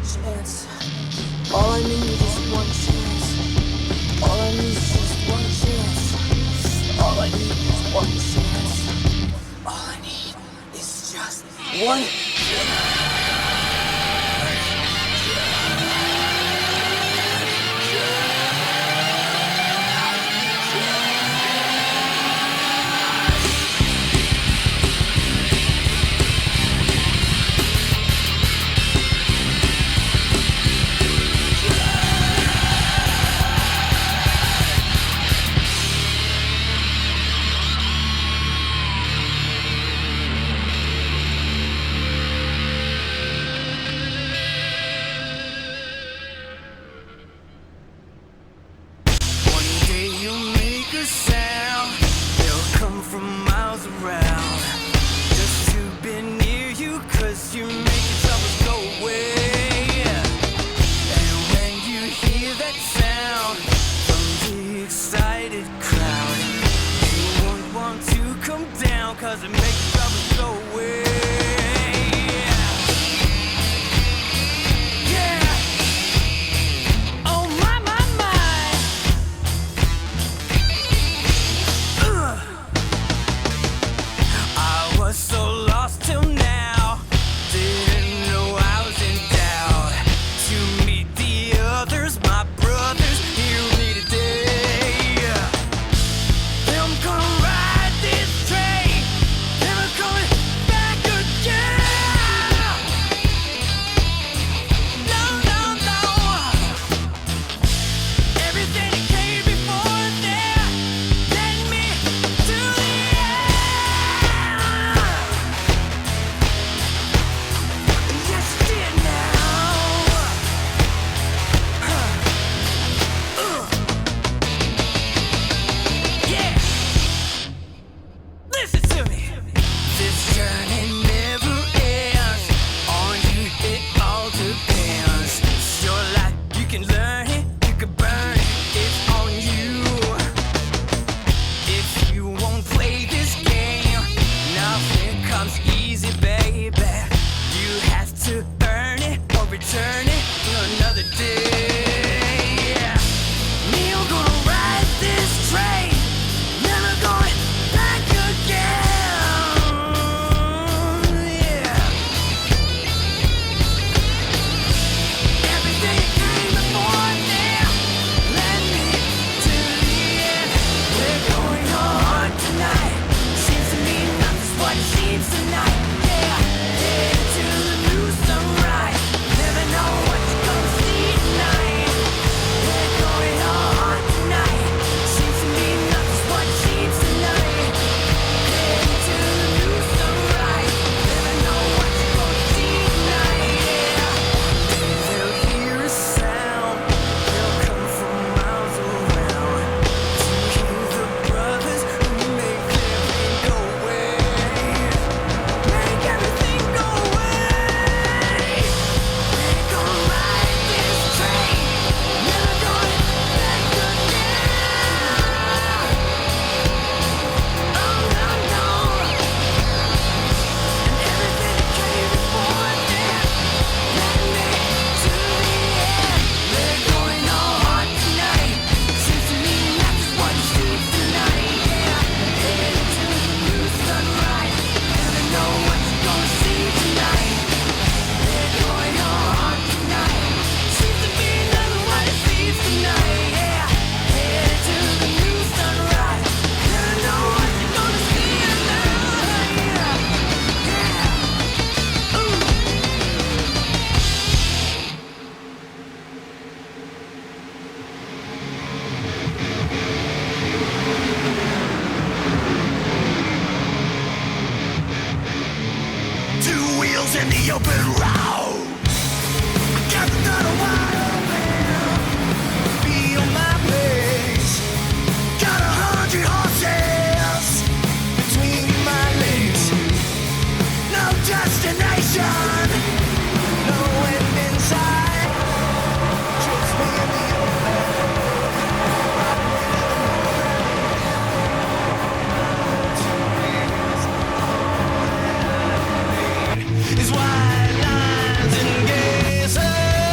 chance. All I need is one chance. All I need is just one chance. All I need is one chance. All I need is just one chance. You make your troubles go away. And when you hear that sound from the excited crowd, you won't want to come down, cause it makes your troubles go away. Yeah. Oh my, my, my. I was so lost till now. Didn't know I was in doubt. To meet the others, my brothers, hear me today. I'm gonna ride this train, never coming back again. No, no, no. Everything that came before there led me to the end. Yes, it did now. Yeah. Listen to me. This journey never ends. On you it all depends. It's your life, you can learn it, you can burn it. It's on you. If you won't play this game, nothing comes easy, baby. You have to earn it or return it another day. Me, I'm gonna ride this train, never going back again. Yeah. Everything that came before there led me to the end. We're going on tonight. Seems to me nothing's what it seems tonight. Yeah, headed to the new sunrise. Never know what you're gonna see tonight. We're going on tonight. Seems to me nothing's what it seems tonight. Headed to the new sunrise. Never know what you're gonna see tonight. Yeah. They'll hear a sound. They'll come from miles around to hear the brothers who make everything go away. Make everything go away. We're gonna ride this train, never going back again. Oh no, no. And everything that came before there led me to the end. We're going on tonight. Seems to me that's what it seems tonight. Yeah, headed to the new sunrise. Never know what you're gonna see tonight. We're going on tonight. Seems to be nothing what it seems tonight. Yeah, headed to the new sunrise. Never know what you're gonna see tonight. Yeah, ooh. Two wheels in the open road. Got the throttle wide open. Be on my pace. Got 100 horses between my legs. No destination, no end in sight. Just me in the open. His white lines and gazes.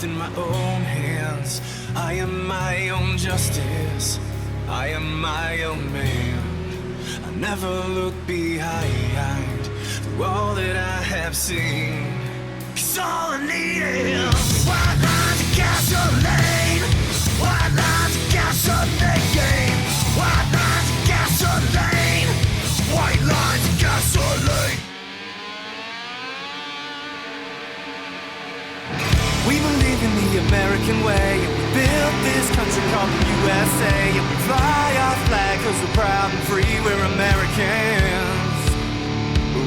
life in my own hands. I am my own justice. I am my own man. I never look behind through all that I have seen. 'Cause all I need is white lines of gasoline. White lines of gasoline. White lines of gasoline. White lines of gasoline. We believe in the American way, and we built this country called the USA, and we fly our flag 'cause we're proud and free, we're Americans.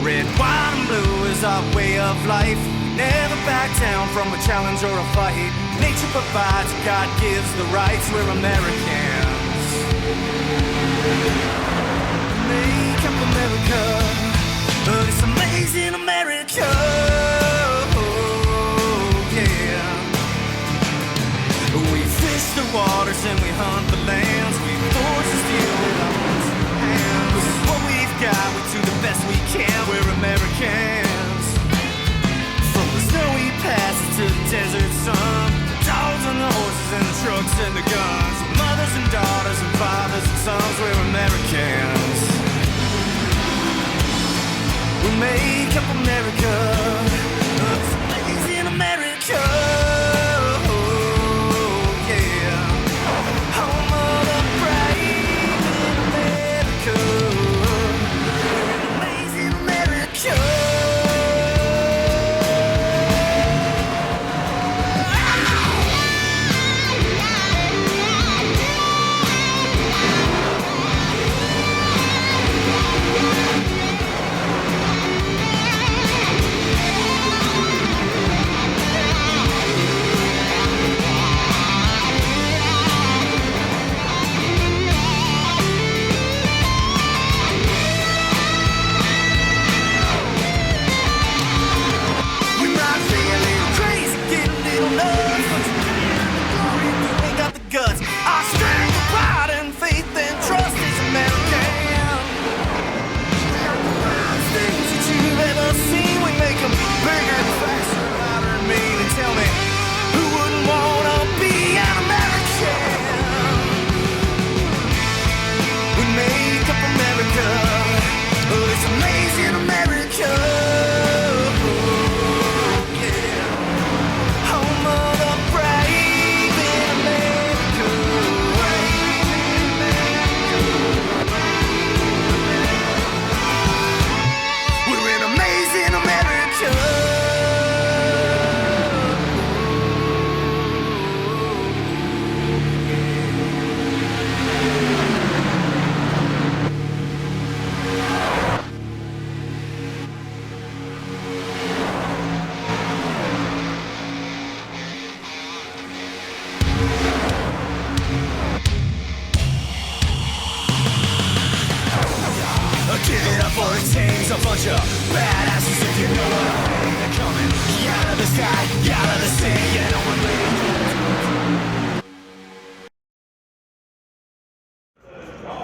Red, white, and blue is our way of life. We never back down from a challenge or a fight. Nature provides, God gives the rights, we're Americans. Make up America, this amazing America. We fish the waters and we hunt the lands. We forge the steel with our own hands. This is what we've got, we do the best we can. We're Americans. From the snowy passes to the desert sun, the dogs and the horses and the trucks and the guns, mothers and daughters and fathers and sons. We're Americans. We make up America. It's amazing America.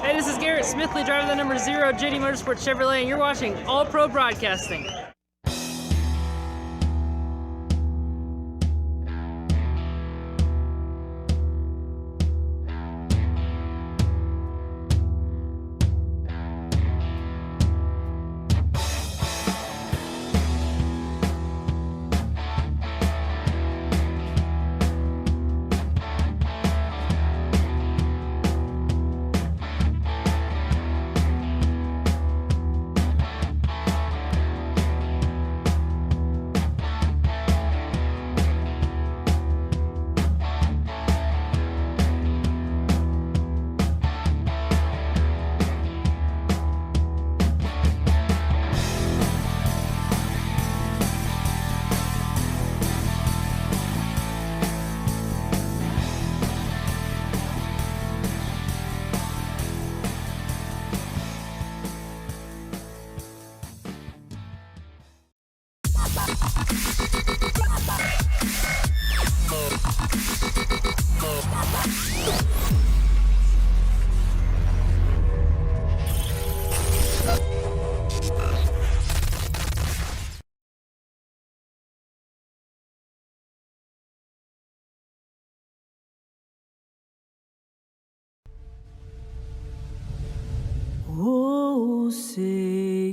Hey, this is Garrett Smithley, driver the number 0 JD Motorsports Chevrolet, and you're watching All Pro Broadcasting.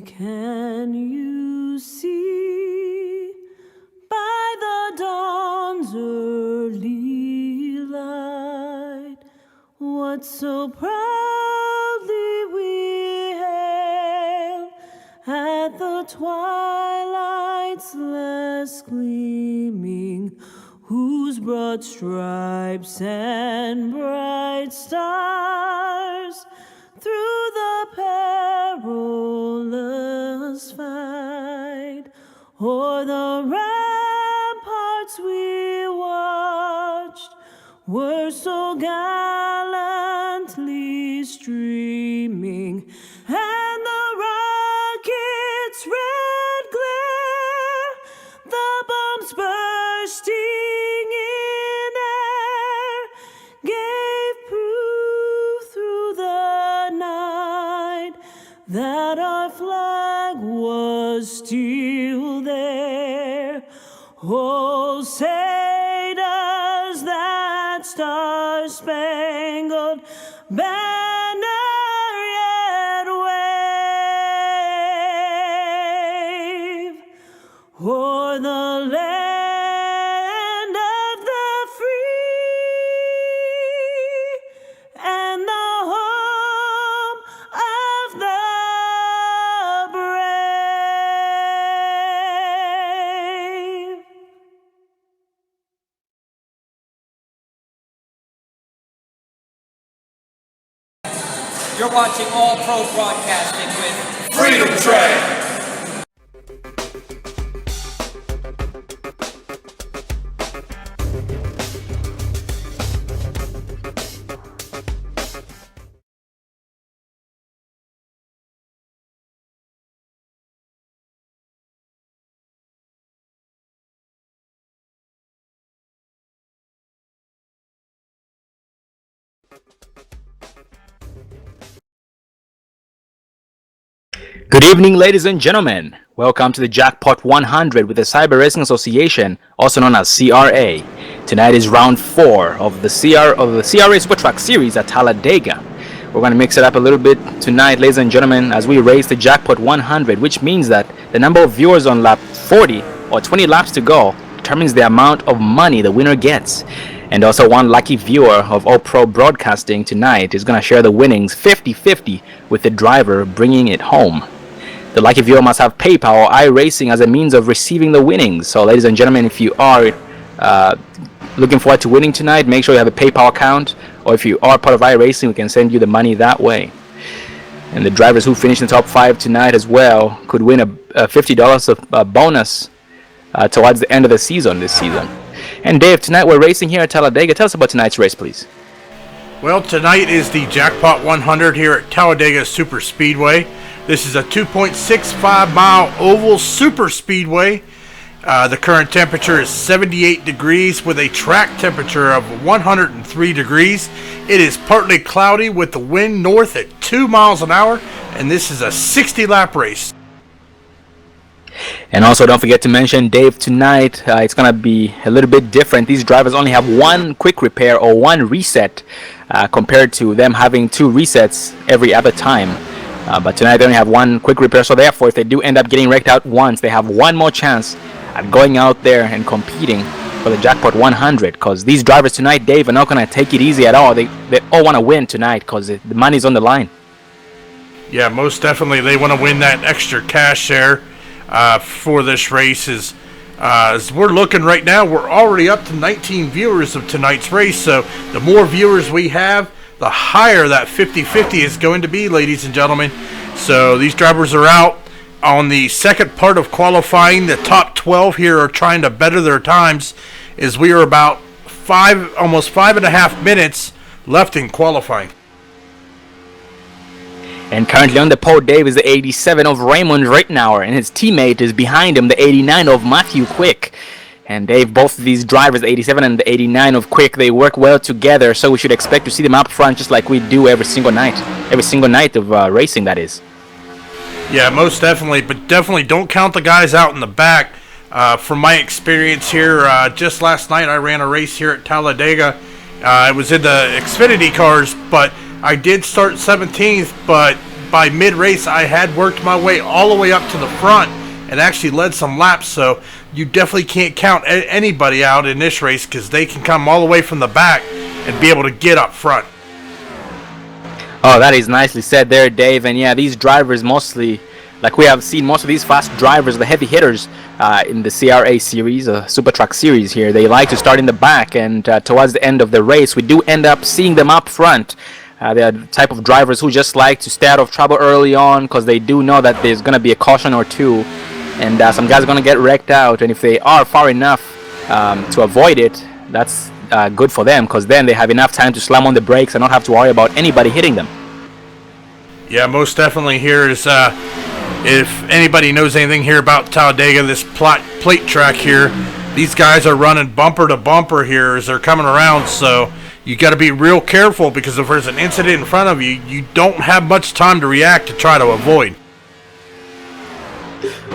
Can you see by the dawn's early light what so proudly we hailed at the twilight's last gleaming, whose broad stripes and bright stars through the perilous fight o'er the ramparts we watched were so gallantly streaming, and the rocket's red glare, the bombs bursting in air, gave proof through the night that our flag was still there. Oh, say does that star-spangled banner yet wave o'er the land of the free and the home of the brave. You're watching All Pro Broadcasting with Freedom Train! Good evening, ladies and gentlemen. Welcome to the Jackpot 100 with the Cyber Racing Association, also known as CRA. Tonight is round 4 of the CRA Super Truck Series at Talladega. We're going to mix it up a little bit tonight, ladies and gentlemen, as we race the Jackpot 100, which means that the number of viewers on lap 40 or 20 laps to go determines the amount of money the winner gets. And also one lucky viewer of All Pro Broadcasting tonight is going to share the winnings 50-50 with the driver bringing it home. The lucky viewer must have PayPal or iRacing as a means of receiving the winnings. So ladies and gentlemen, if you are looking forward to winning tonight, make sure you have a PayPal account, or if you are part of iRacing, we can send you the money that way. And the drivers who finish in the top 5 tonight as well could win a $50 of bonus towards the end of the season this season. And Dave, tonight we're racing here at Talladega. Tell us about tonight's race, please. Well, tonight is the Jackpot 100 here at Talladega Superspeedway. This is a 2.65 mile oval super speedway. The current temperature is 78 degrees with a track temperature of 103 degrees. It is partly cloudy with the wind north at 2 miles an hour, and this is a 60 lap race. And also don't forget to mention, Dave, tonight it's going to be a little bit different. These drivers only have one quick repair or one reset compared to them having 2 resets every other time. But tonight they only have one quick repair, so therefore if they do end up getting wrecked out once, they have one more chance at going out there and competing for the Jackpot 100, because these drivers tonight, Dave, are not going to take it easy at all. They all want to win tonight because the money's on the line. Yeah, most definitely they want to win that extra cash share for this race. As we're looking right now, we're already up to 19 viewers of tonight's race, so the more viewers we have, the higher that 50-50 is going to be, ladies and gentlemen. So these drivers are out on the second part of qualifying. The top 12 here are trying to better their times, as we are about almost 5.5 minutes left in qualifying. And currently on the pole, Dave, is the 87 of Raymond Rittenauer, and his teammate is behind him, the 89 of Matthew Quick. And Dave, both of these drivers, the 87 and the 89 of Quick, they work well together, so we should expect to see them up front just like we do every single night of racing, that is. Yeah, most definitely, but definitely don't count the guys out in the back. From my experience here, just last night I ran a race here at Talladega. It was in the Xfinity cars, but I did start 17th, but by mid-race, I had worked my way all the way up to the front and actually led some laps. So you definitely can't count anybody out in this race because they can come all the way from the back and be able to get up front. Oh, that is nicely said there, Dave. And yeah, these drivers mostly, like we have seen most of these fast drivers, the heavy hitters in the CRA series, Super Truck series here, they like to start in the back, and towards the end of the race, we do end up seeing them up front. They are the type of drivers who just like to stay out of trouble early on because they do know that there's going to be a caution or two, and some guys are going to get wrecked out, and if they are far enough to avoid it, that's good for them because then they have enough time to slam on the brakes and not have to worry about anybody hitting them. Yeah, most definitely here is, if anybody knows anything here about Talladega, this plate track here, these guys are running bumper to bumper here as they're coming around, so you got to be real careful because if there's an incident in front of you, you don't have much time to react to try to avoid.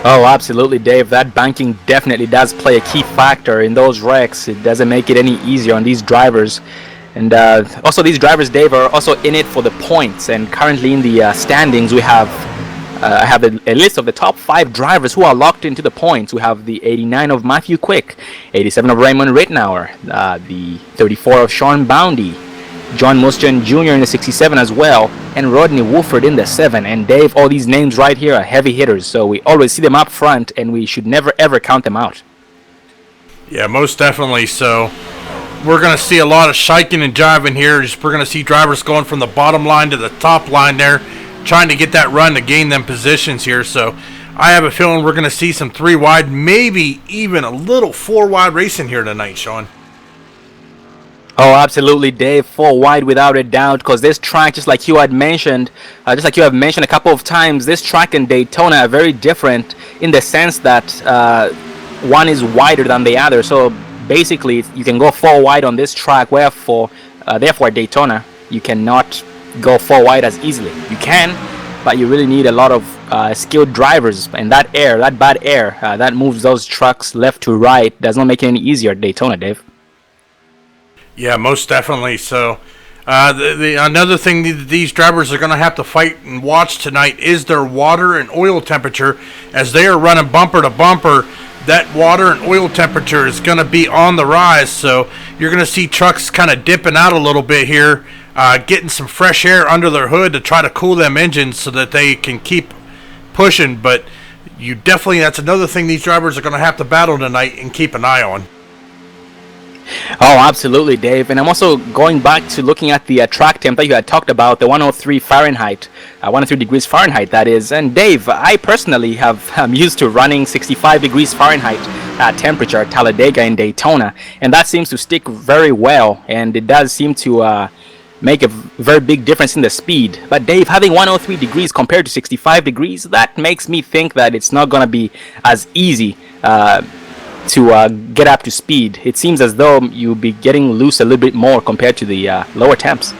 Oh, absolutely, Dave. That banking definitely does play a key factor in those wrecks. It doesn't make it any easier on these drivers. And also these drivers, Dave, are also in it for the points. And currently in the standings, we have I have a list of the top 5 drivers who are locked into the points. We have the 89 of Matthew Quick, 87 of Raymond Rittenauer, the 34 of Sean Boundy, John Mustian Jr. in the 67 as well, and Rodney Wolford in the 7. And Dave, all these names right here are heavy hitters, so we always see them up front, and we should never ever count them out. Yeah, most definitely. So we're going to see a lot of shiking and jiving here. We're going to see drivers going from the bottom line to the top line there, trying to get that run to gain them positions here. So I have a feeling we're going to see some 3 wide, maybe even a little 4 wide racing here tonight, Sean. Oh, absolutely, Dave. 4 wide without a doubt, because this track, just like you have mentioned a couple of times, this track and Daytona are very different in the sense that one is wider than the other. So basically, you can go 4 wide on this track, therefore at Daytona, you cannot go 4 wide as easily. You can, but you really need a lot of skilled drivers, and that bad air that moves those trucks left to right does not make it any easier at Daytona, Dave. Yeah, most definitely. So another thing these drivers are going to have to fight and watch tonight is their water and oil temperature. As they are running bumper to bumper, that water and oil temperature is going to be on the rise. So you're going to see trucks kind of dipping out a little bit here, getting some fresh air under their hood to try to cool them engines so that they can keep pushing. But that's another thing these drivers are going to have to battle tonight and keep an eye on. Oh, absolutely, Dave. And I'm also going back to looking at the track temp that you had talked about, the 103 Fahrenheit, 103 degrees Fahrenheit, that is. And Dave, I personally am used to running 65 degrees Fahrenheit temperature at Talladega in Daytona, and that seems to stick very well, and it does seem to make a very big difference in the speed. But Dave, having 103 degrees compared to 65 degrees, that makes me think that it's not going to be as easy to get up to speed. It seems as though you'll be getting loose a little bit more compared to the lower temps.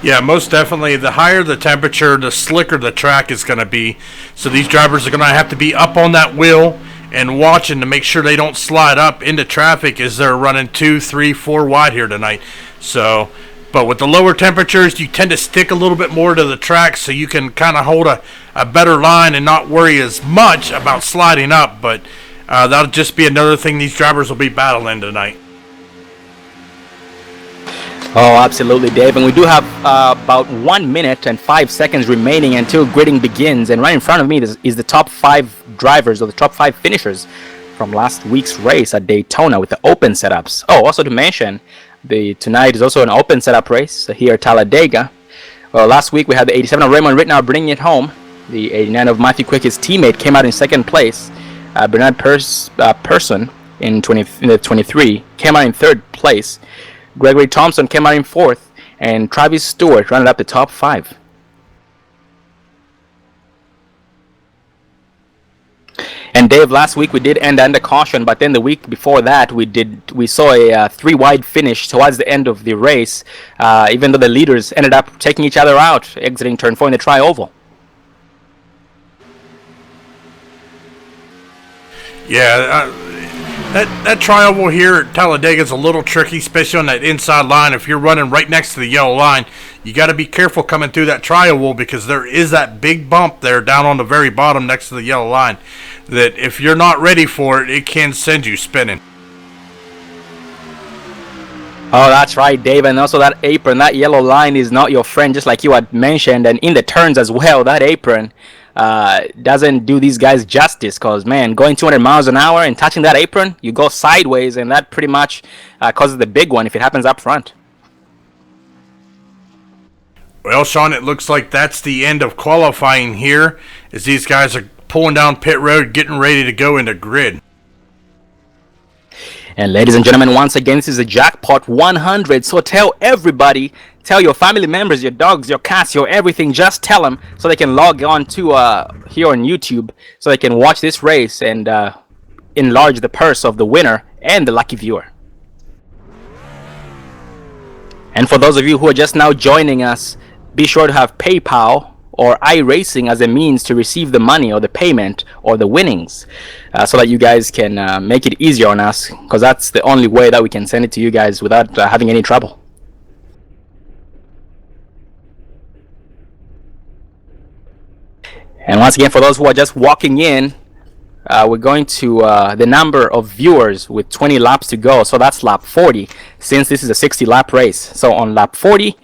Yeah, most definitely. The higher the temperature, the slicker the track is going to be. So these drivers are going to have to be up on that wheel and watching to make sure they don't slide up into traffic as they're running 2, 3, 4 wide here tonight. So, but with the lower temperatures, you tend to stick a little bit more to the track so you can kind of hold a better line and not worry as much about sliding up. But that'll just be another thing these drivers will be battling tonight. Oh, absolutely, Dave. And we do have about 1 minute and 5 seconds remaining until gridding begins. And right in front of me is the top 5 drivers, or the top 5 finishers from last week's race at Daytona with the open setups. Oh, also to mention, tonight is also an open setup race here at Talladega. Well, last week we had the 87 of Raymond Rittenauer bringing it home. The 89 of Matthew Quick, his teammate, came out in second place. Bernard Persson in the 23 came out in third place. Gregory Thompson came out in fourth, and Travis Stewart rounded up the top 5. And Dave, last week we did end under caution, but then the week before that we saw a 3 wide finish towards the end of the race, even though the leaders ended up taking each other out, exiting turn 4 in the tri-oval. Yeah, That tri-oval here at Talladega is a little tricky, especially on that inside line. If you're running right next to the yellow line, you got to be careful coming through that tri-oval because there is that big bump there down on the very bottom next to the yellow line that if you're not ready for it, it can send you spinning. Oh, that's right, Dave. And also that apron, that yellow line is not your friend, just like you had mentioned. And in the turns as well, that apron doesn't do these guys justice because, man, going 200 miles an hour and touching that apron, you go sideways, and that pretty much causes the big one if it happens up front. Well, Sean, it looks like that's the end of qualifying here as these guys are pulling down pit road, getting ready to go into grid. And ladies and gentlemen, once again, this is a Jackpot 100. So tell everybody, tell your family members, your dogs, your cats, your everything. Just tell them so they can log on to here on YouTube so they can watch this race and enlarge the purse of the winner and the lucky viewer. And for those of you who are just now joining us, be sure to have PayPal or iRacing as a means to receive the money or the payment or the winnings so that you guys can make it easier on us, because that's the only way that we can send it to you guys without having any trouble. And once again, for those who are just walking in, we're going to the number of viewers with 20 laps to go. So that's lap 40, since this is a 60 lap race. So on lap 40,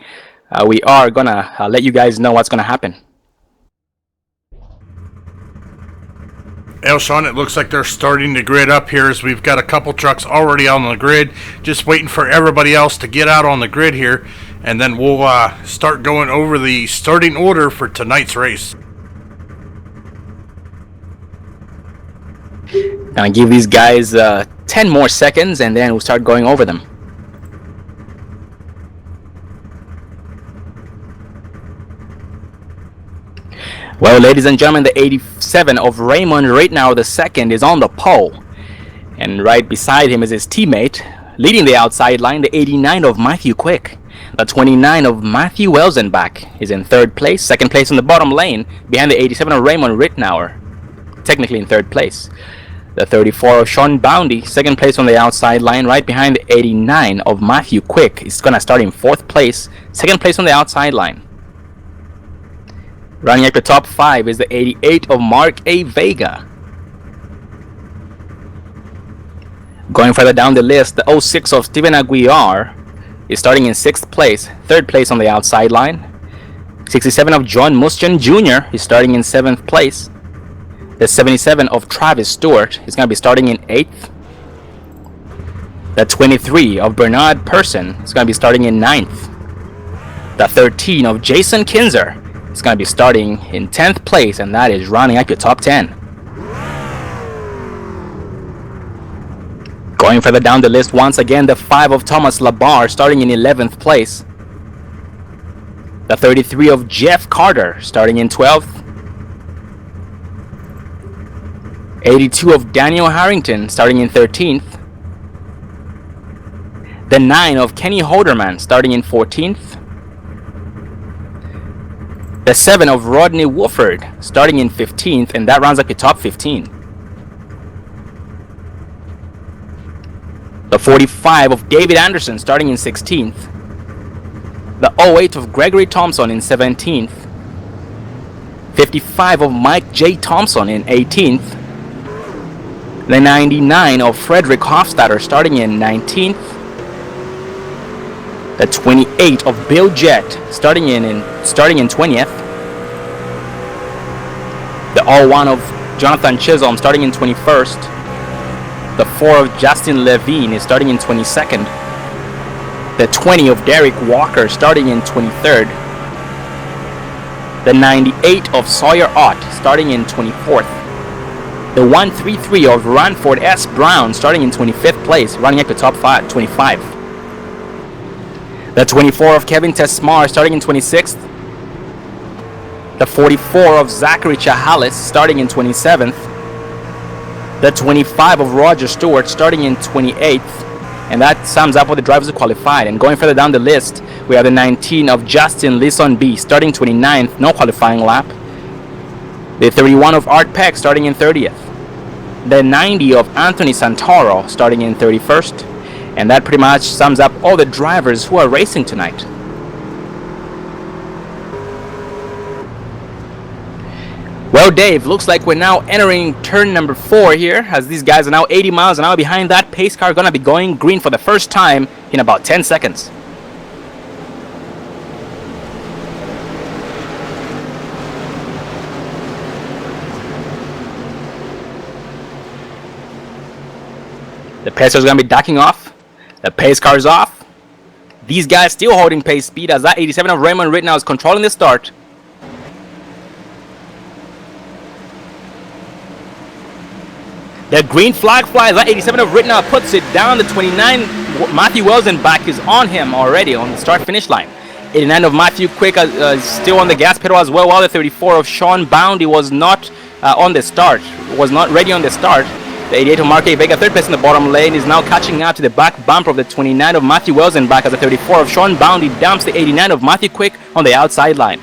we are gonna let you guys know what's gonna happen. Well, Sean, it looks like they're starting to grid up here as we've got a couple trucks already on the grid, just waiting for everybody else to get out on the grid here, and then we'll start going over the starting order for tonight's race. Gonna give these guys 10 more seconds and then we'll start going over them. Well, ladies and gentlemen, the 87 of Raymond Rittenauer II is on the pole. And right beside him is his teammate, leading the outside line, the 89 of Matthew Quick. The 29 of Matthew Welzenbach is in third place, second place in the bottom lane, behind the 87 of Raymond Rittenauer, technically in third place. The 34 of Sean Boundy, second place on the outside line, right behind the 89 of Matthew Quick. He's going to start in fourth place, second place on the outside line. Running up the top 5 is the 88 of Mark A. Vega. Going further down the list, the 06 of Steven Aguiar is starting in 6th place, 3rd place on the outside line. 67 of John Mustian Jr. is starting in 7th place. The 77 of Travis Stewart is going to be starting in 8th. The 23 of Bernard Persson is going to be starting in 9th. The 13 of Jason Kinzer is going to be starting in 10th place, and that is rounding up your top 10. Going further down the list, once again, the 5 of Thomas Labar starting in 11th place. The 33 of Jeff Carter starting in 12th. 82 of Daniel Harrington starting in 13th. The 9 of Kenny Holderman starting in 14th. The 7 of Rodney Wofford starting in 15th, and that rounds up your top 15. The 45 of David Anderson starting in 16th. The 08 of Gregory Thompson in 17th. 55 of Mike J. Thompson in 18th. The 99 of Frederick Hofstadter starting in 19th. The 28 of Bill Jett starting in 20th. The 01 of Jonathan Chisholm starting in 21st. The 4 of Justin Levine is starting in 22nd. The 20 of Derek Walker starting in 23rd. The 98 of Sawyer Ott starting in 24th. The 133 of Ranford S. Brown starting in 25th place, running up to top 25. The 24 of Kevin Tesmar starting in 26th. The 44 of Zachary Chahalis starting in 27th. The 25 of Roger Stewart starting in 28th. And that sums up what the drivers are qualified. And going further down the list, we have the 19 of Justin Lisson B starting 29th, no qualifying lap. The 31 of Art Peck starting in 30th. the 90 of Anthony Santoro starting in 31st. And that pretty much sums up all the drivers who are racing tonight. Well, Dave, looks like we're now entering turn number 4 here, as these guys are now 80 miles an hour behind that pace car, gonna be going green for the first time in about 10 seconds. The pacer's gonna be ducking off. The pace car's off. These guys still holding pace speed as that 87 of Raymond Rittenhouse is controlling the start. The green flag flies. That 87 of Rittenhouse puts it down. The 29 Matthew Welsenbach is on him already on the start-finish line. 89 of Matthew Quick is still on the gas pedal as well, while the 34 of Sean Boundy was not on the start, was not ready on the start. The 88 of Marque Vega, third place in the bottom lane, is now catching up to the back bumper of the 29 of Matthew Welsenbach as the 34 of Sean Boundy dumps the 89 of Matthew Quick on the outside line.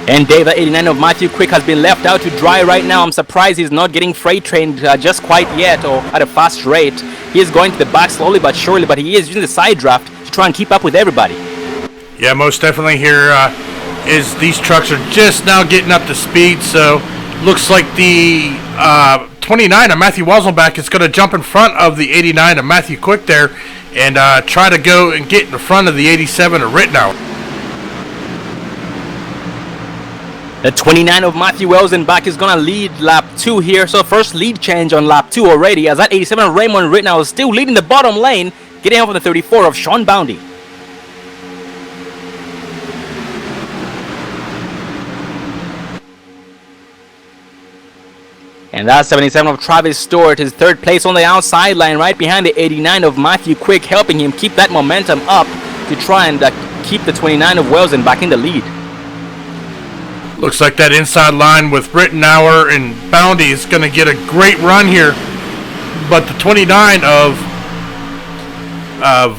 And Dave, the 89 of Matthew Quick has been left out to dry right now. I'm surprised he's not getting freight trained just quite yet, or at a fast rate. He is going to the back slowly but surely, but he is using the side draft to try and keep up with everybody. Yeah, most definitely here is these trucks are just now getting up to speed, so looks like the 29 of Matthew Welsenbach is going to jump in front of the 89 of Matthew Quick there and try to go and get in front of the 87 of Rittenhouse. The 29 of Matthew Welsenbach is going to lead lap 2 here. So first lead change on lap 2 already, as that 87 of Raymond Rittenhouse is still leading the bottom lane, getting off on the 34 of Sean Boundy. And that 77 of Travis Stewart is third place on the outside line, right behind the 89 of Matthew Quick, helping him keep that momentum up to try and keep the 29 of Welsenbach in the lead. Looks like that inside line with Rittenauer and Boundy is going to get a great run here. But the 29 of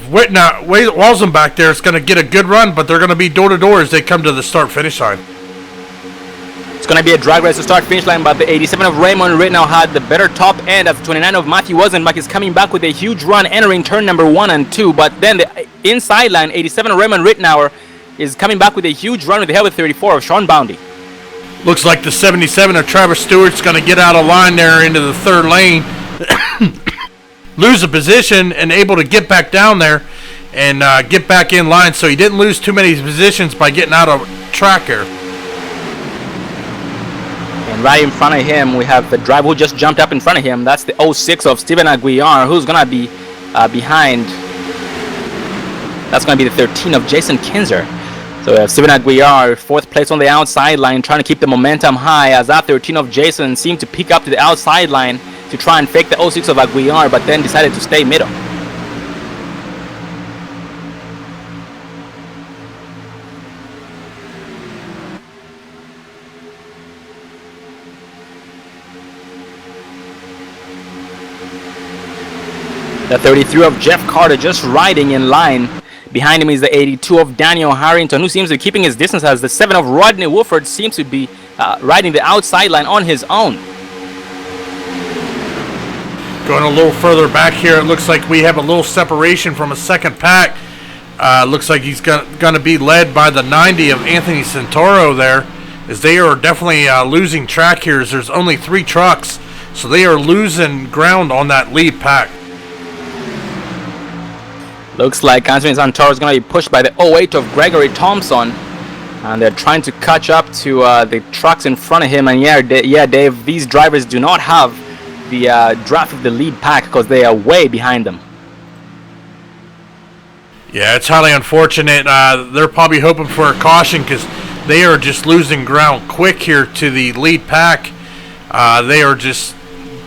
Welsenbach there is going to get a good run, but they're going to be door-to-door as they come to the start-finish line. It's going to be a drag race to start-finish line, but the 87 of Raymond Rittenhouse had the better top end, as the 29 of Matthew Welsenbach is coming back with a huge run, entering turn number 1 and 2. But then the inside line, 87 of Raymond Rittenauer is coming back with a huge run with the head with 34 of Sean Boundy. Looks like the 77 of Travis Stewart's going to get out of line there into the third lane, lose a position, and able to get back down there and get back in line. So he didn't lose too many positions by getting out of track there. And right in front of him, we have the driver who just jumped up in front of him. That's the 06 of Steven Aguiar, who's going to be behind. That's going to be the 13 of Jason Kinzer. So we have Steven Aguiar, fourth place on the outside line, trying to keep the momentum high, as that 13 of Jason seemed to pick up to the outside line to try and fake the 06 of Aguiar, but then decided to stay middle. The 33 of Jeff Carter just riding in line. Behind him is the 82 of Daniel Harrington, who seems to be keeping his distance, as the 7 of Rodney Wolford seems to be riding the outside line on his own. Going a little further back here, it looks like we have a little separation from a second pack. Looks like he's going to be led by the 90 of Anthony Santoro there, as they are definitely losing track here, as there's only 3 trucks, so they are losing ground on that lead pack. Looks like Anthony Santoro is going to be pushed by the 08 of Gregory Thompson, and they're trying to catch up to the trucks in front of him. And yeah, Dave, these drivers do not have the draft of the lead pack because they are way behind them. Yeah, it's highly unfortunate. They're probably hoping for a caution because they are just losing ground quick here to the lead pack. They are just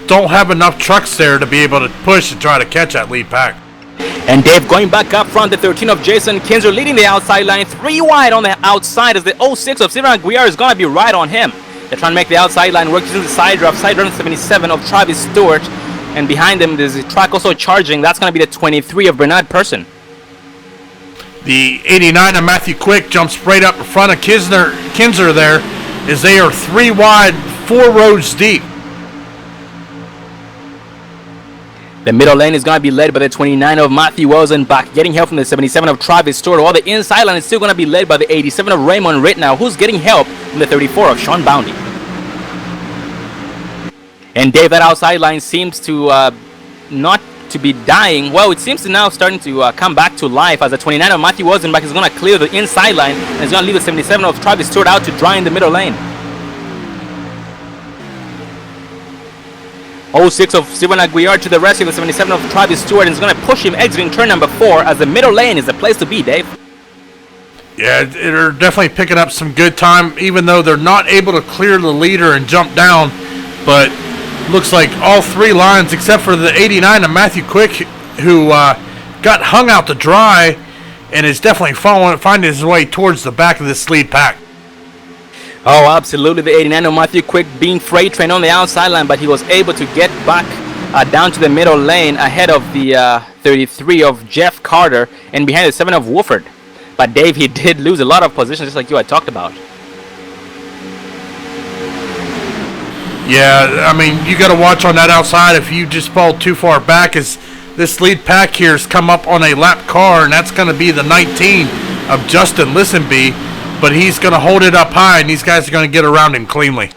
don't have enough trucks there to be able to push and try to catch that lead pack. And Dave going back up front, the 13 of Jason Kinzer leading the outside line, 3 wide on the outside, as the 06 of Steven Aguiar is going to be right on him. They're trying to make the outside line work using the side draft 77 of Travis Stewart, and behind them there's a truck also charging. That's going to be the 23 of Bernard Person. The 89 of Matthew Quick jumps right up in front of Kinzer there, as they are 3 wide, 4 rows deep. The middle lane is going to be led by the 29 of Matthew Welsenbach, getting help from the 77 of Travis Stewart, while the inside line is still going to be led by the 87 of Raymond Ritnow, who's getting help from the 34 of Sean Boundy. And Dave, that outside line seems to not to be dying. Well, it seems to now starting to come back to life, as the 29 of Matthew Welsenbach is going to clear the inside line and is going to leave the 77 of Travis Stewart out to dry in the middle lane. 06 of Steven Aguiar to the rescue, the 77 of Travis Stewart, and is going to push him exiting turn number 4, as the middle lane is the place to be, Dave. Yeah, they're definitely picking up some good time, even though they're not able to clear the leader and jump down. But looks like all 3 lines, except for the 89 of Matthew Quick, who got hung out to dry and is definitely finding his way towards the back of this lead pack. Oh, absolutely. The 89 of Matthew Quick being freight trained on the outside line, but he was able to get back down to the middle lane ahead of the 33 of Jeff Carter and behind the 7 of Wooford. But Dave, he did lose a lot of positions, just like you had talked about. Yeah, I mean, you got to watch on that outside if you just fall too far back, as this lead pack here has come up on a lap car, and that's going to be the 19 of Justin Listenby. But he's going to hold it up high, and these guys are going to get around him cleanly.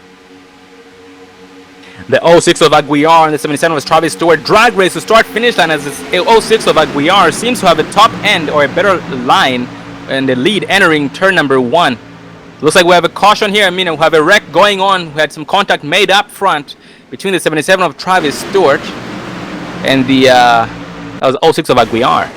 The 06 of Aguiar and the 77 of Travis Stewart drag race to start finish line, as this 06 of Aguiar seems to have a top end or a better line and the lead entering turn number 1. Looks like we have a caution here. I mean, we have a wreck going on. We had some contact made up front between the 77 of Travis Stewart and the 06 of Aguiar.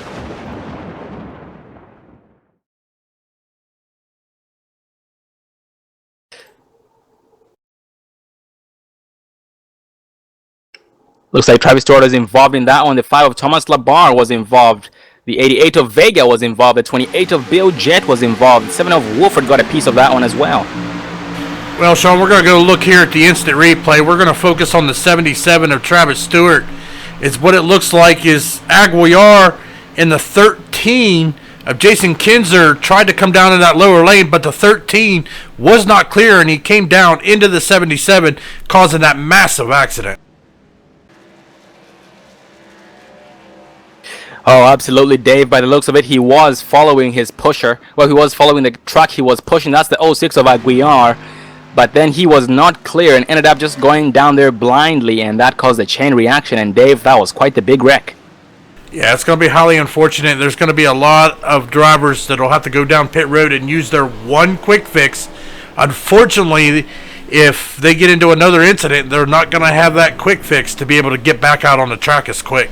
Looks like Travis Stewart was involved in that one. The 5 of Thomas Labar was involved. The 88 of Vega was involved. The 28 of Bill Jett was involved. The 7 of Wolford got a piece of that one as well. Well, Sean, we're going to go look here at the instant replay. We're going to focus on the 77 of Travis Stewart. It's what it looks like is Aguiar in the 13 of Jason Kinzer tried to come down in that lower lane, but the 13 was not clear, and he came down into the 77, causing that massive accident. Oh, absolutely, Dave. By the looks of it, he was following his pusher. Well, he was following the truck he was pushing. That's the 06 of Aguiar. But then he was not clear and ended up just going down there blindly, and that caused a chain reaction. And Dave, that was quite the big wreck. Yeah, it's going to be highly unfortunate. There's going to be a lot of drivers that will have to go down pit road and use their one quick fix. Unfortunately, if they get into another incident, they're not going to have that quick fix to be able to get back out on the track as quick.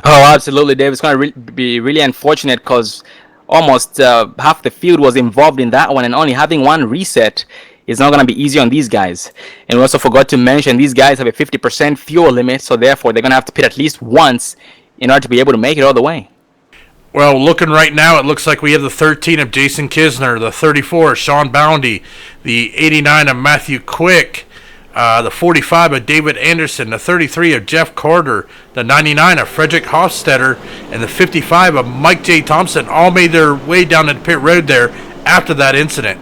Oh, absolutely, Dave. It's going to be really unfortunate because almost half the field was involved in that one, and only having one reset is not going to be easy on these guys. And we also forgot to mention these guys have a 50% fuel limit, so therefore they're going to have to pit at least once in order to be able to make it all the way. Well, looking right now, it looks like we have the 13 of Jason Kisner, the 34 of Sean Boundy, the 89 of Matthew Quick, the 45 of David Anderson, the 33 of Jeff Carter, the 99 of Frederick Hofstetter, and the 55 of Mike J. Thompson all made their way down the pit road there after that incident.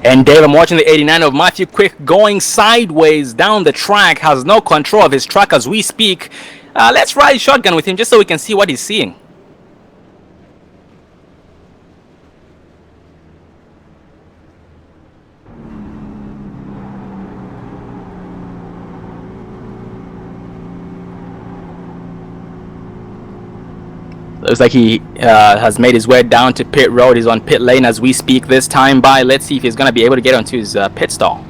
And Dave, I'm watching the 89 of Matthew Quick going sideways down the track, has no control of his truck as we speak. Let's ride shotgun with him just so we can see what he's seeing. Looks like he has made his way down to pit road. He's on pit lane as we speak this time by. Let's see if he's going to be able to get onto his pit stall.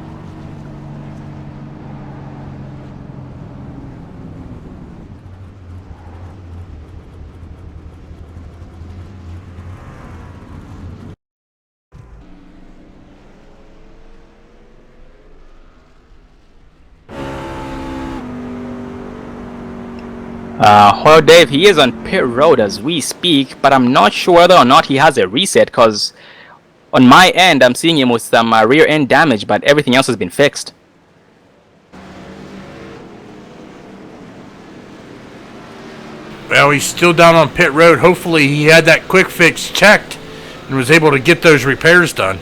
Well, Dave, he is on pit road as we speak, but I'm not sure whether or not he has a reset, because on my end, I'm seeing him with some rear end damage, but everything else has been fixed. Well, he's still down on pit road. Hopefully he had that quick fix checked and was able to get those repairs done.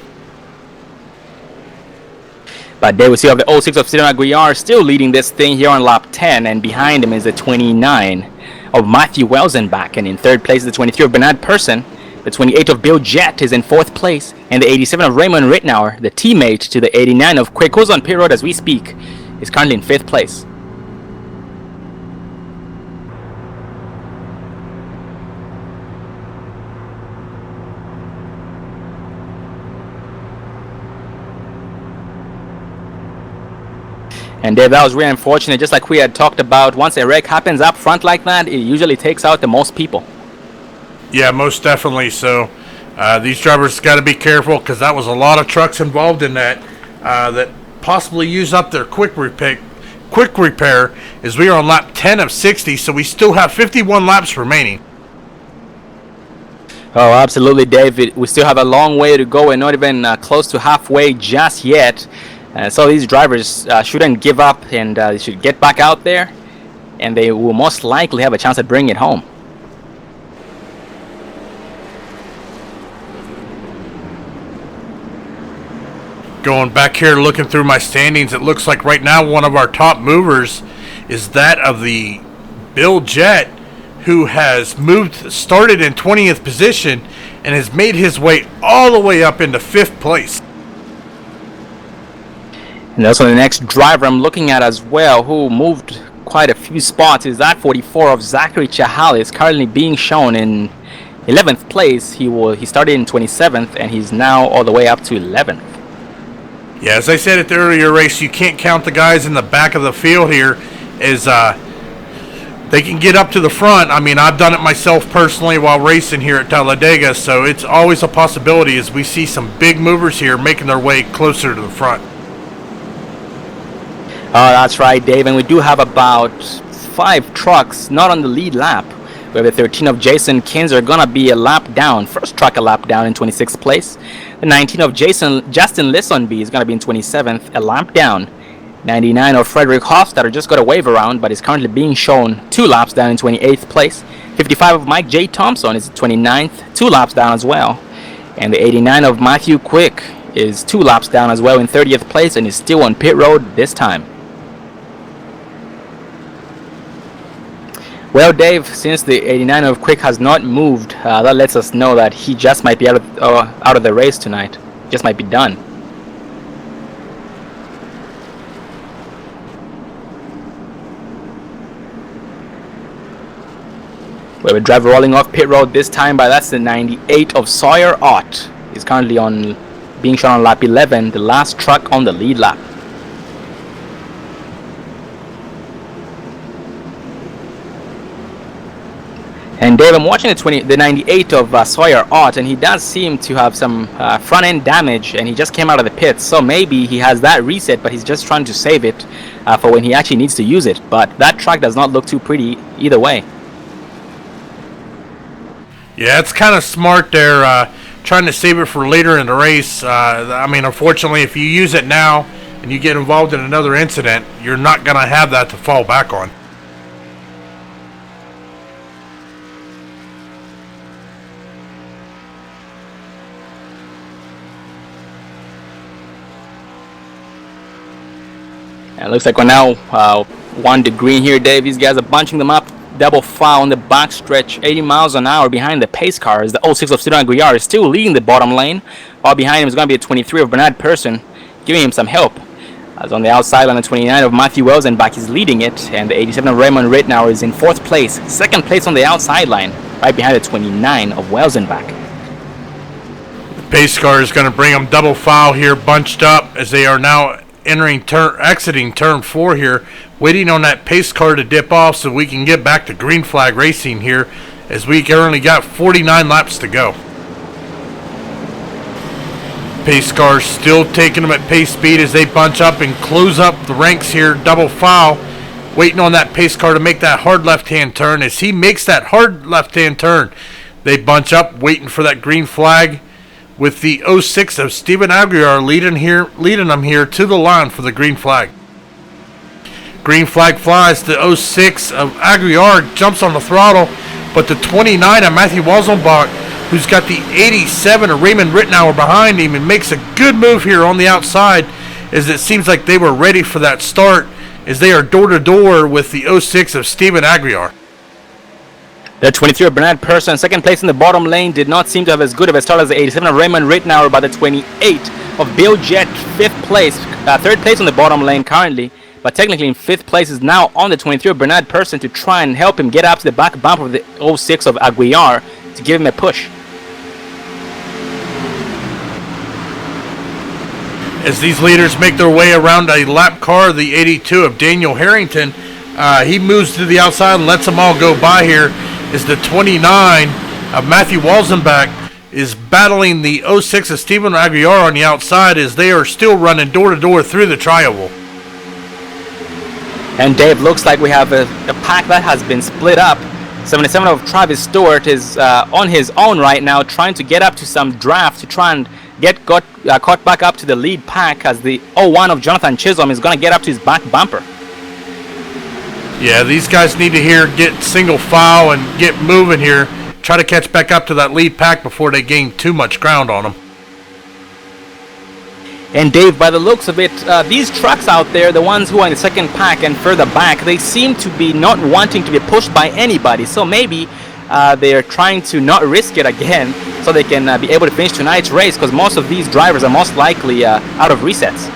But there we see of the 06 of Steven Aguiar still leading this thing here on lap 10, and behind him is the 29 of Matthew Welzenbach, and in third place is the 23 of Bernard Persson. The 28 of Bill Jett is in fourth place, and the 87 of Raymond Rittenauer, the teammate to the 89 of Quick, who's on pit road as we speak, is currently in fifth place. And Dave, that was really unfortunate. Just like we had talked about, once a wreck happens up front like that, it usually takes out the most people. Yeah, most definitely. So these drivers got to be careful, because that was a lot of trucks involved in that that possibly used up their quick repair, as we are on lap 10 of 60, so we still have 51 laps remaining. Oh, absolutely, Dave. We still have a long way to go and not even close to halfway just yet. So these drivers shouldn't give up, and they should get back out there, and they will most likely have a chance at bringing it home. Going back here looking through my standings, it looks like right now one of our top movers is that of the Bill Jett, who has started in 20th position and has made his way all the way up into 5th place. And also the next driver I'm looking at as well, who moved quite a few spots, is that 44 of Zachary Chahal, is currently being shown in 11th place. He started in 27th, and he's now all the way up to 11th. Yeah, as I said at the earlier race, you can't count the guys in the back of the field here, as they can get up to the front. I mean, I've done it myself personally while racing here at Talladega, so it's always a possibility as we see some big movers here making their way closer to the front. Oh, that's right, Dave, and we do have about 5 trucks not on the lead lap. We have the 13 of Jason Kinzer gonna be a lap down, first truck a lap down in 26th place. The 19 of Justin Lissonby is gonna be in 27th, a lap down. 99 of Frederick Hofstadter just got a wave around, but is currently being shown 2 laps down in 28th place. 55 of Mike J. Thompson is 29th, 2 laps down as well. And the 89 of Matthew Quick is 2 laps down as well in 30th place, and is still on pit road this time. Well, Dave, since the 89 of Quick has not moved, that lets us know that he just might be out of the race tonight. Just might be done. We have a driver rolling off pit road this time, but that's the 98 of Sawyer Ott. He's currently being shown on lap 11, the last truck on the lead lap. And Dave, I'm watching the 98 of Sawyer Ott, and he does seem to have some front end damage, and he just came out of the pits, so maybe he has that reset, but he's just trying to save it for when he actually needs to use it. But that track does not look too pretty either way. Yeah, it's kind of smart there, trying to save it for later in the race. I mean, unfortunately, if you use it now and you get involved in another incident, you're not going to have that to fall back on. And it looks like we're now 1 to green here, Dave. These guys are bunching them up. Double foul on the back stretch, 80 miles an hour behind the pace cars. The 06 of Steven Aguiar is still leading the bottom lane, while behind him is going to be a 23 of Bernard Persson, giving him some help. As on the outside line, the 29 of Matthew Welzenbach is leading it, and the 87 of Raymond Rittenauer is in 4th place. 2nd place on the outside line, right behind the 29 of Welzenbach. The pace car is going to bring them double foul here, bunched up, as they are now exiting turn 4 here, waiting on that pace car to dip off so we can get back to green flag racing here, as we currently got 49 laps to go. Pace car still taking them at pace speed as they bunch up and close up the ranks here, double foul, waiting on that pace car to make that hard left-hand turn. As he makes that hard left-hand turn, they bunch up waiting for that green flag, with the 06 of Steven Aguiar leading them here to the line for the green flag. Green flag flies. The 06 of Aguiar jumps on the throttle, but the 29 of Matthew Wasselbach, who's got the 87 of Raymond Rittenauer behind him, and makes a good move here on the outside, as it seems like they were ready for that start, as they are door-to-door with the 06 of Stephen Aguiar. The 23 of Bernard Persson, second place in the bottom lane, did not seem to have as good of a start as the 87 of Raymond Rittenauer, but the 28 of Bill Jett, third place on the bottom lane currently, but technically in fifth place is now on the 23 of Bernard Persson to try and help him get up to the back bump of the 06 of Aguiar to give him a push. As these leaders make their way around a lap car, the 82 of Daniel Harrington, he moves to the outside and lets them all go by here, as the 29 of Matthew Walzenbach is battling the 06 of Stephen Aguiar on the outside, as they are still running door-to-door through the tri-oval. And Dave, looks like we have a pack that has been split up. 77 of Travis Stewart is on his own right now, trying to get up to some draft to try and get caught back up to the lead pack, as the 01 of Jonathan Chisholm is going to get up to his back bumper. Yeah, these guys need to get single file and get moving here. Try to catch back up to that lead pack before they gain too much ground on them. And Dave, by the looks of it, these trucks out there, the ones who are in the second pack and further back, they seem to be not wanting to be pushed by anybody. So maybe they're trying to not risk it again so they can be able to finish tonight's race, because most of these drivers are most likely out of resets.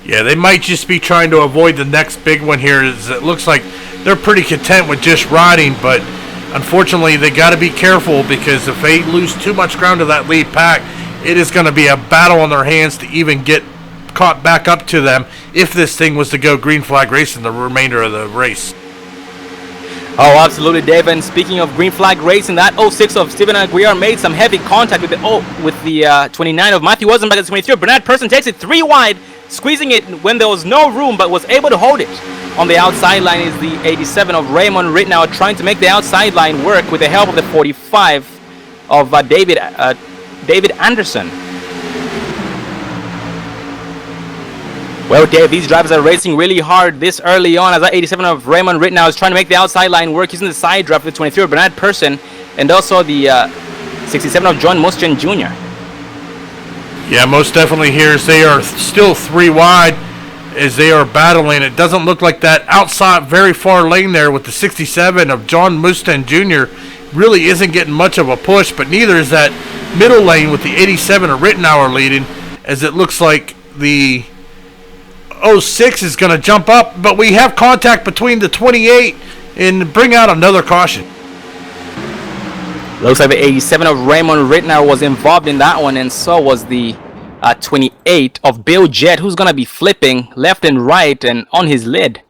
Yeah, they might just be trying to avoid the next big one here, as it looks like they're pretty content with just riding, but unfortunately they got to be careful, because if they lose too much ground to that lead pack, it is going to be a battle on their hands to even get caught back up to them if this thing was to go green flag racing the remainder of the race. Oh, absolutely, Dave. And speaking of green flag racing, that 06 of Stephen Aguiar made some heavy contact with the 29 of Matthew Wassenbach at 23. Bernard Persson takes it 3 wide, squeezing it when there was no room, but was able to hold it. On the outside line is the 87 of Raymond Rittenauer, trying to make the outside line work with the help of the 45 of David Anderson. Well, Dave, these drivers are racing really hard this early on, as that 87 of Raymond Rittenauer is trying to make the outside line work using the side draft with 23 of Bernard Persson, and also the 67 of John Mustian Jr. Yeah, most definitely here, as they are still 3 wide as they are battling. It doesn't look like that outside very far lane there with the 67 of John Mustian Jr. really isn't getting much of a push, but neither is that middle lane with the 87 of Rittenauer leading, as it looks like the 06 is going to jump up, but we have contact between the 28 and bring out another caution. Looks like the 87 of Raymond Rittenauer was involved in that one, and so was the 28 of Bill Jett, who's going to be flipping left and right and on his lid.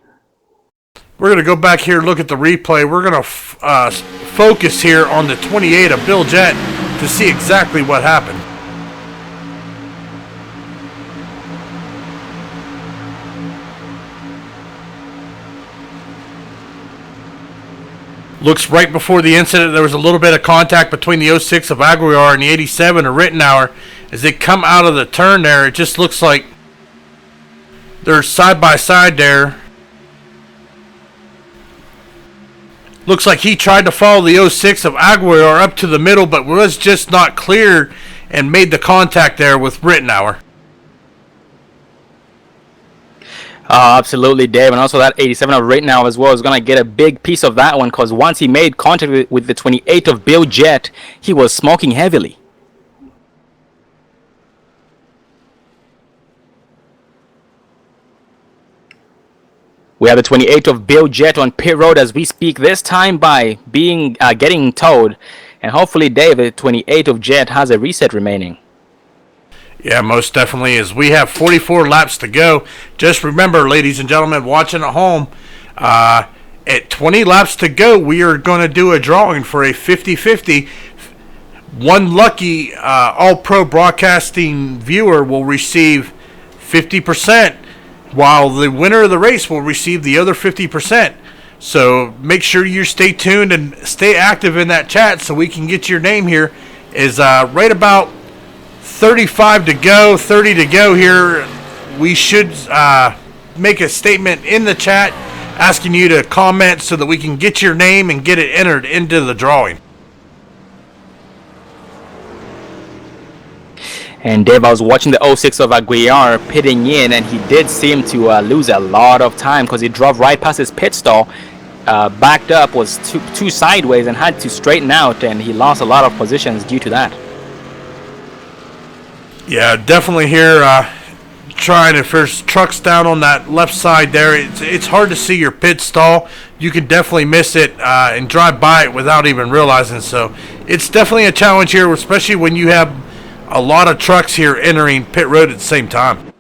We're going to go back here and look at the replay. We're going to focus here on the 28 of Bill Jett to see exactly what happened. Looks right before the incident, there was a little bit of contact between the 06 of Aguiar and the 87 of Rittenauer. As they come out of the turn there, it just looks like they're side by side there. Looks like he tried to follow the 06 of Aguiar up to the middle, but was just not clear and made the contact there with Rittenauer. Absolutely, Dave, and also that 87 of Rittenauer as well is going to get a big piece of that one, because once he made contact with the 28 of Bill Jett, he was smoking heavily. We have the 28 of Bill Jett on pit road as we speak, this time by getting towed, and hopefully, Dave, the 28 of Jett has a reset remaining. Yeah, most definitely, as we have 44 laps to go. Just remember, ladies and gentlemen watching at home, at 20 laps to go, we are going to do a drawing for a 50-50. One lucky All-Pro Broadcasting viewer will receive 50%, while the winner of the race will receive the other 50%. So make sure you stay tuned and stay active in that chat so we can get your name here. Is right about 35 to go, 30 to go here. We should make a statement in the chat asking you to comment so that we can get your name and get it entered into the drawing. And Dave, I was watching the 06 of Aguiar pitting in, and he did seem to lose a lot of time because he drove right past his pit stall, backed up, was too sideways, and had to straighten out, and he lost a lot of positions due to that. Yeah, definitely here trying, if there's trucks down on that left side there, it's hard to see your pit stall. You can definitely miss it and drive by it without even realizing. So it's definitely a challenge here, especially when you have a lot of trucks here entering pit road at the same time.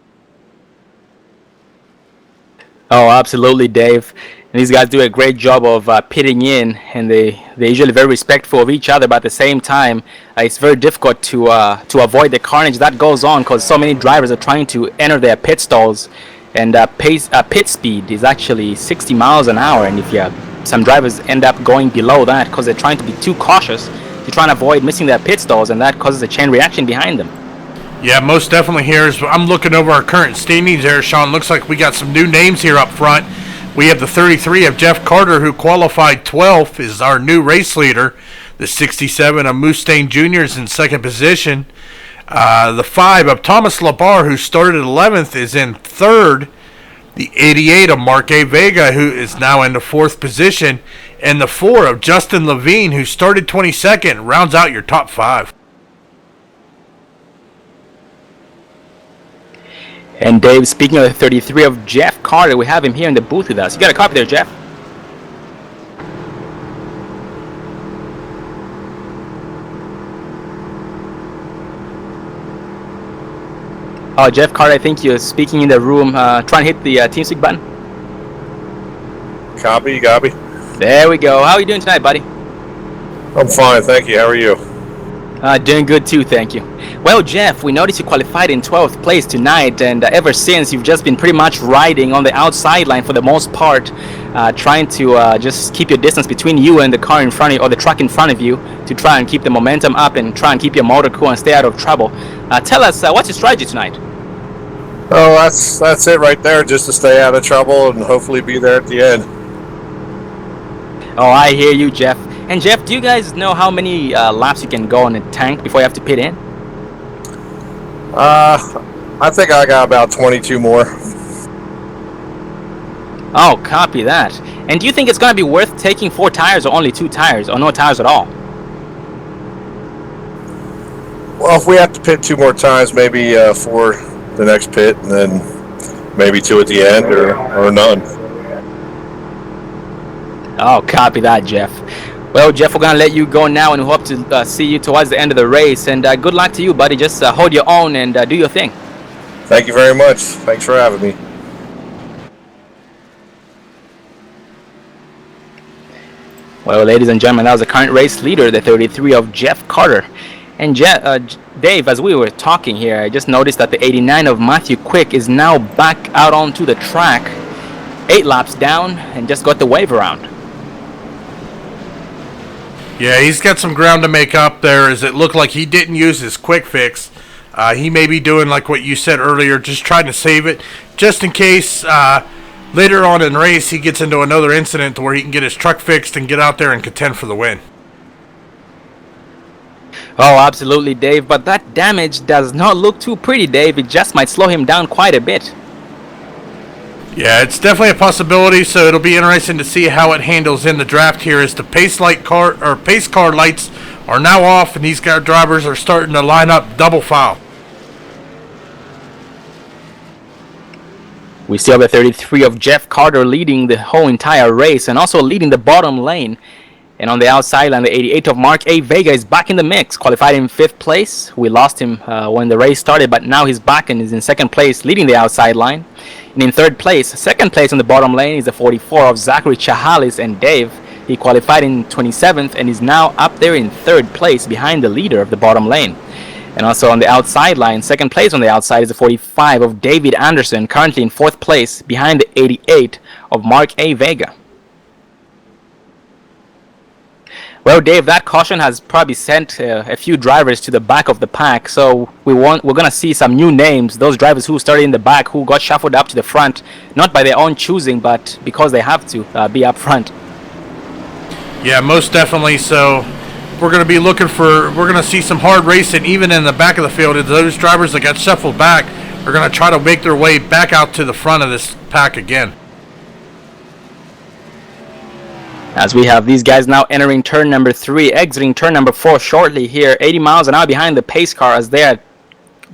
Oh, absolutely, Dave. And these guys do a great job of pitting in, and they're usually very respectful of each other, but at the same time, it's very difficult to avoid the carnage that goes on because so many drivers are trying to enter their pit stalls, and pit speed is actually 60 miles an hour, and if some drivers end up going below that because they're trying to be too cautious to try and avoid missing their pit stalls, and that causes a chain reaction behind them. Yeah, most definitely here. I'm looking over our current standings there, Sean. Looks like we got some new names here up front. We have the 33 of Jeff Carter, who qualified 12th, is our new race leader. The 67 of Mustaine Jr. is in second position. The 5 of Thomas Labar, who started 11th, is in third. The 88 of Mark A. Vega, who is now in the fourth position. And the 4 of Justin Levine, who started 22nd, rounds out your top 5. And Dave, speaking of the 33 of Jeff Carter, we have him here in the booth with us. You got a copy there, Jeff? Oh, Jeff Carter, I think you're speaking in the room. Try and hit the TeamSpeak button. Copy. There we go. How are you doing tonight, buddy? I'm fine, thank you. How are you? Doing good too, thank you. Well, Jeff, we noticed you qualified in 12th place tonight, and ever since you've just been pretty much riding on the outside line for the most part, trying to just keep your distance between you and the car in front of you, or the truck in front of you, to try and keep the momentum up and try and keep your motor cool and stay out of trouble. Tell us, what's your strategy tonight? Oh, that's it right there, just to stay out of trouble and hopefully be there at the end. Oh, I hear you, Jeff. And Jeff, do you guys know how many laps you can go on a tank before you have to pit in? I think I got about 22 more. Oh, copy that. And do you think it's going to be worth taking 4 tires or only 2 tires or no tires at all? Well, if we have to pit 2 more times, maybe 4 the next pit, and then maybe 2 at the end, or none. Oh, copy that, Jeff. Well, Jeff, we're going to let you go now, and we hope to see you towards the end of the race. And good luck to you, buddy. Just hold your own and do your thing. Thank you very much. Thanks for having me. Well, ladies and gentlemen, that was the current race leader, the 33 of Jeff Carter. And Dave, as we were talking here, I just noticed that the 89 of Matthew Quick is now back out onto the track, 8 laps down, and just got the wave around. Yeah, he's got some ground to make up there, as it looked like he didn't use his quick fix. He may be doing like what you said earlier, just trying to save it, just in case later on in the race he gets into another incident where he can get his truck fixed and get out there and contend for the win. Oh, absolutely, Dave, but that damage does not look too pretty, Dave. It just might slow him down quite a bit. Yeah, it's definitely a possibility, so it'll be interesting to see how it handles in the draft here, as the pace car lights are now off, and these drivers are starting to line up double file. We still have the 33 of Jeff Carter leading the whole entire race and also leading the bottom lane. And on the outside line, the 88 of Mark A. Vega is back in the mix, qualified in 5th place. We lost him when the race started, but now he's back and is in 2nd place, leading the outside line. And in 3rd place, 2nd place on the bottom lane is the 44 of Zachary Chahalis. And Dave, he qualified in 27th and is now up there in 3rd place behind the leader of the bottom lane. And also on the outside line, 2nd place on the outside is the 45 of David Anderson, currently in 4th place behind the 88 of Mark A. Vega. Well, Dave, that caution has probably sent a few drivers to the back of the pack. So we're gonna see some new names. Those drivers who started in the back, who got shuffled up to the front, not by their own choosing, but because they have to be up front. Yeah, most definitely. So we're going to be we're going to see some hard racing even in the back of the field. Those drivers that got shuffled back are going to try to make their way back out to the front of this pack again. As we have these guys now entering turn number 3, exiting turn number 4 shortly here, 80 miles an hour behind the pace car as they are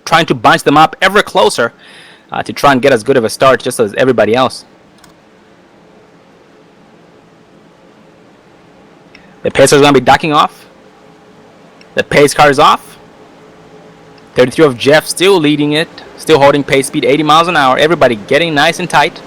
trying to bunch them up ever closer to try and get as good of a start just as everybody else. The pacer is going to be ducking off. The pace car is off. 33 of Jeff still leading it, still holding pace speed 80 miles an hour. Everybody getting nice and tight.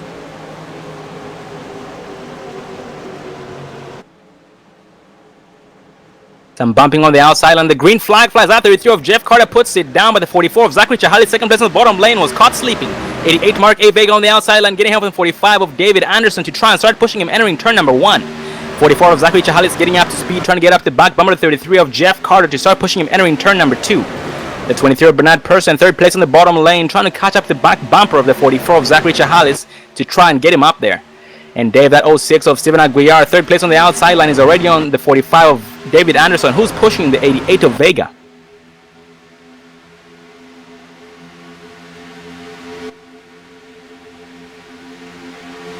Some bumping on the outside line. The green flag flies out. 33 of Jeff Carter puts it down, but the 44 of Zachary Chahali, second place in the bottom lane, was caught sleeping. 88 Mark A. Vega on the outside line, getting help from 45 of David Anderson to try and start pushing him, entering turn number 1. 44 of Zachary Chahali is getting up to speed, trying to get up the back bumper to 33 of Jeff Carter to start pushing him, entering turn number 2. The 23 of Bernard Person, third place in the bottom lane, trying to catch up the back bumper of the 44 of Zachary Chahalis to try and get him up there. And Dave, that 06 of Steven Aguiar, third place on the outside line, is already on the 45 of David Anderson, who's pushing the 88 of Vega.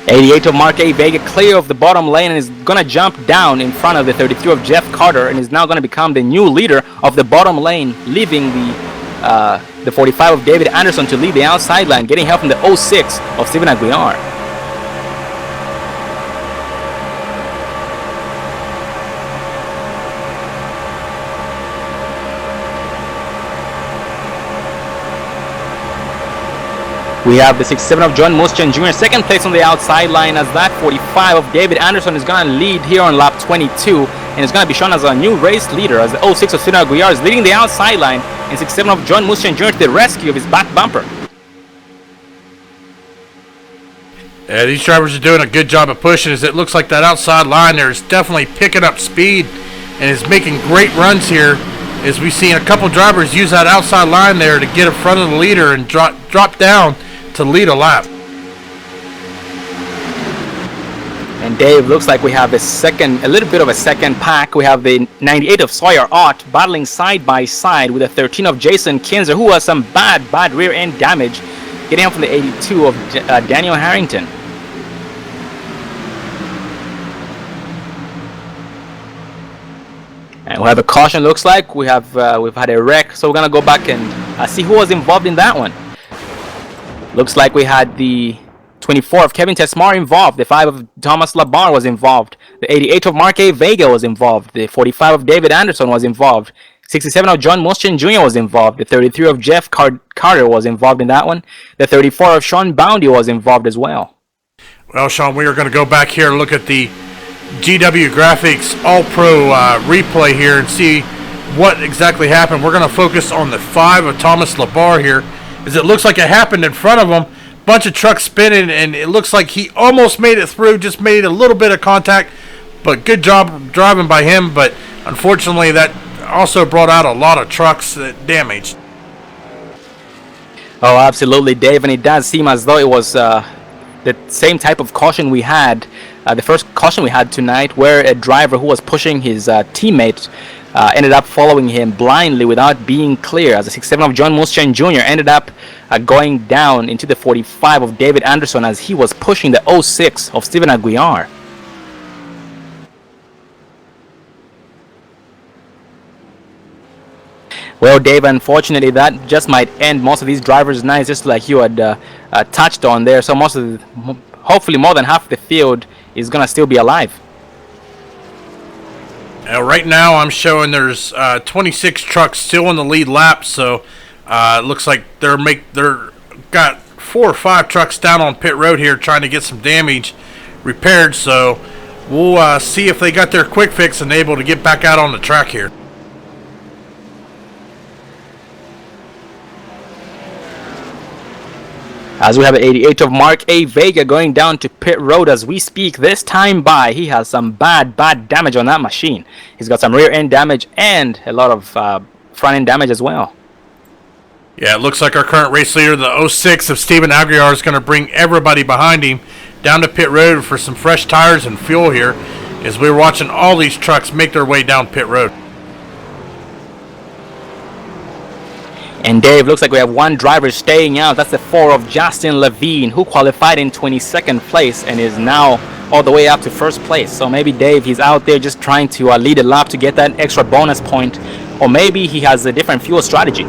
'88 of Mark A. Vega clear of the bottom lane and is going to jump down in front of the 33 of Jeff Carter and is now going to become the new leader of the bottom lane, leaving the 45 of David Anderson to lead the outside line, getting help from the 06 of Steven Aguiar. We have the 67 of John Muschan Jr. second place on the outside line as that 45 of David Anderson is going to lead here on lap 22 and is going to be shown as a new race leader as the 06 of Steven Aguiar is leading the outside line and 67 of John Muschan Jr. to the rescue of his back bumper. Yeah, these drivers are doing a good job of pushing as it looks like that outside line there is definitely picking up speed and is making great runs here as we've seen a couple drivers use that outside line there to get in front of the leader and drop down to lead a lap. And Dave, looks like we have a little bit of a second pack. We have the 98 of Sawyer Ott battling side by side with the 13 of Jason Kinzer, who has some bad rear end damage, getting up from the 82 of Daniel Harrington. And we have a caution. Looks like we've had a wreck, so we're gonna go back and see who was involved in that one. Looks like we had the 24 of Kevin Tesmar involved, the 5 of Thomas Labar was involved, the 88 of Mark A. Vega was involved, the 45 of David Anderson was involved, 67 of John Muschan Jr. was involved, the 33 of Jeff Carter was involved in that one, the 34 of Sean Boundy was involved as well. Well, Sean, we are going to go back here and look at the GW Graphics All-Pro replay here and see what exactly happened. We're going to focus on the 5 of Thomas Labar here, as it looks like it happened in front of him. Bunch of trucks spinning, and it looks like he almost made it through, just made a little bit of contact, but good job driving by him. But unfortunately, that also brought out a lot of trucks that damaged. Oh, absolutely, Dave, and it does seem as though it was the same type of caution we had, the first caution we had tonight, where a driver who was pushing his teammate ended up following him blindly without being clear, as the 67 of John Muschan Jr. ended up going down into the 45 of David Anderson as he was pushing the 06 of Steven Aguiar. Well, Dave, unfortunately, that just might end most of these drivers' nights, just like you had touched on there. So hopefully more than half the field is going to still be alive. Right now, I'm showing there's 26 trucks still in the lead lap, so it looks like they're got 4 or 5 trucks down on pit road here trying to get some damage repaired. So we'll see if they got their quick fix and able to get back out on the track here. As we have an 88 of Mark A. Vega going down to pit road as we speak. This time by, he has some bad damage on that machine. He's got some rear end damage and a lot of front end damage as well. Yeah, it looks like our current race leader, the 06 of Stephen Aguiar, is going to bring everybody behind him down to pit road for some fresh tires and fuel here as we're watching all these trucks make their way down pit road. And Dave, looks like we have one driver staying out. That's the 4 of Justin Levine, who qualified in 22nd place and is now all the way up to first place. So maybe Dave, he's out there just trying to lead a lap to get that extra bonus point, or maybe he has a different fuel strategy.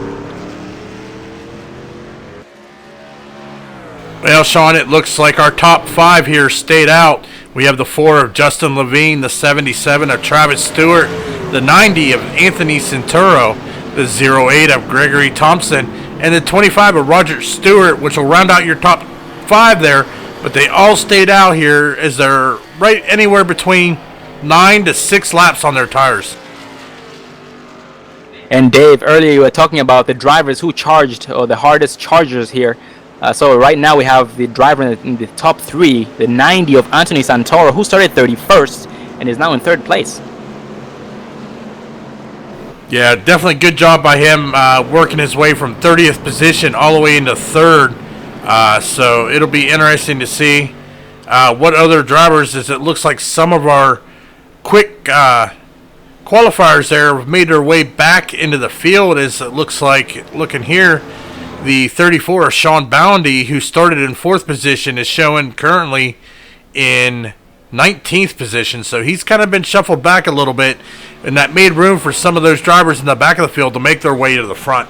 Well, Sean, it looks like our top 5 here stayed out. We have the 4 of Justin Levine, the 77 of Travis Stewart, the 90 of Anthony Centuro, the 08 of Gregory Thompson, and the 25 of Roger Stewart, which will round out your top 5 there. But they all stayed out here as they're right anywhere between 9 to 6 laps on their tires. And Dave, earlier you were talking about the drivers who charged, or the hardest chargers here. So right now we have the driver in the top 3, the 90 of Anthony Santoro, who started 31st and is now in 3rd place. Yeah, definitely good job by him working his way from 30th position all the way into 3rd. So it'll be interesting to see what other drivers, as it looks like some of our quick qualifiers there have made their way back into the field, as it looks like, looking here, the 34 of Sean Boundy, who started in 4th position, is showing currently in 19th position. So he's kind of been shuffled back a little bit, and that made room for some of those drivers in the back of the field to make their way to the front.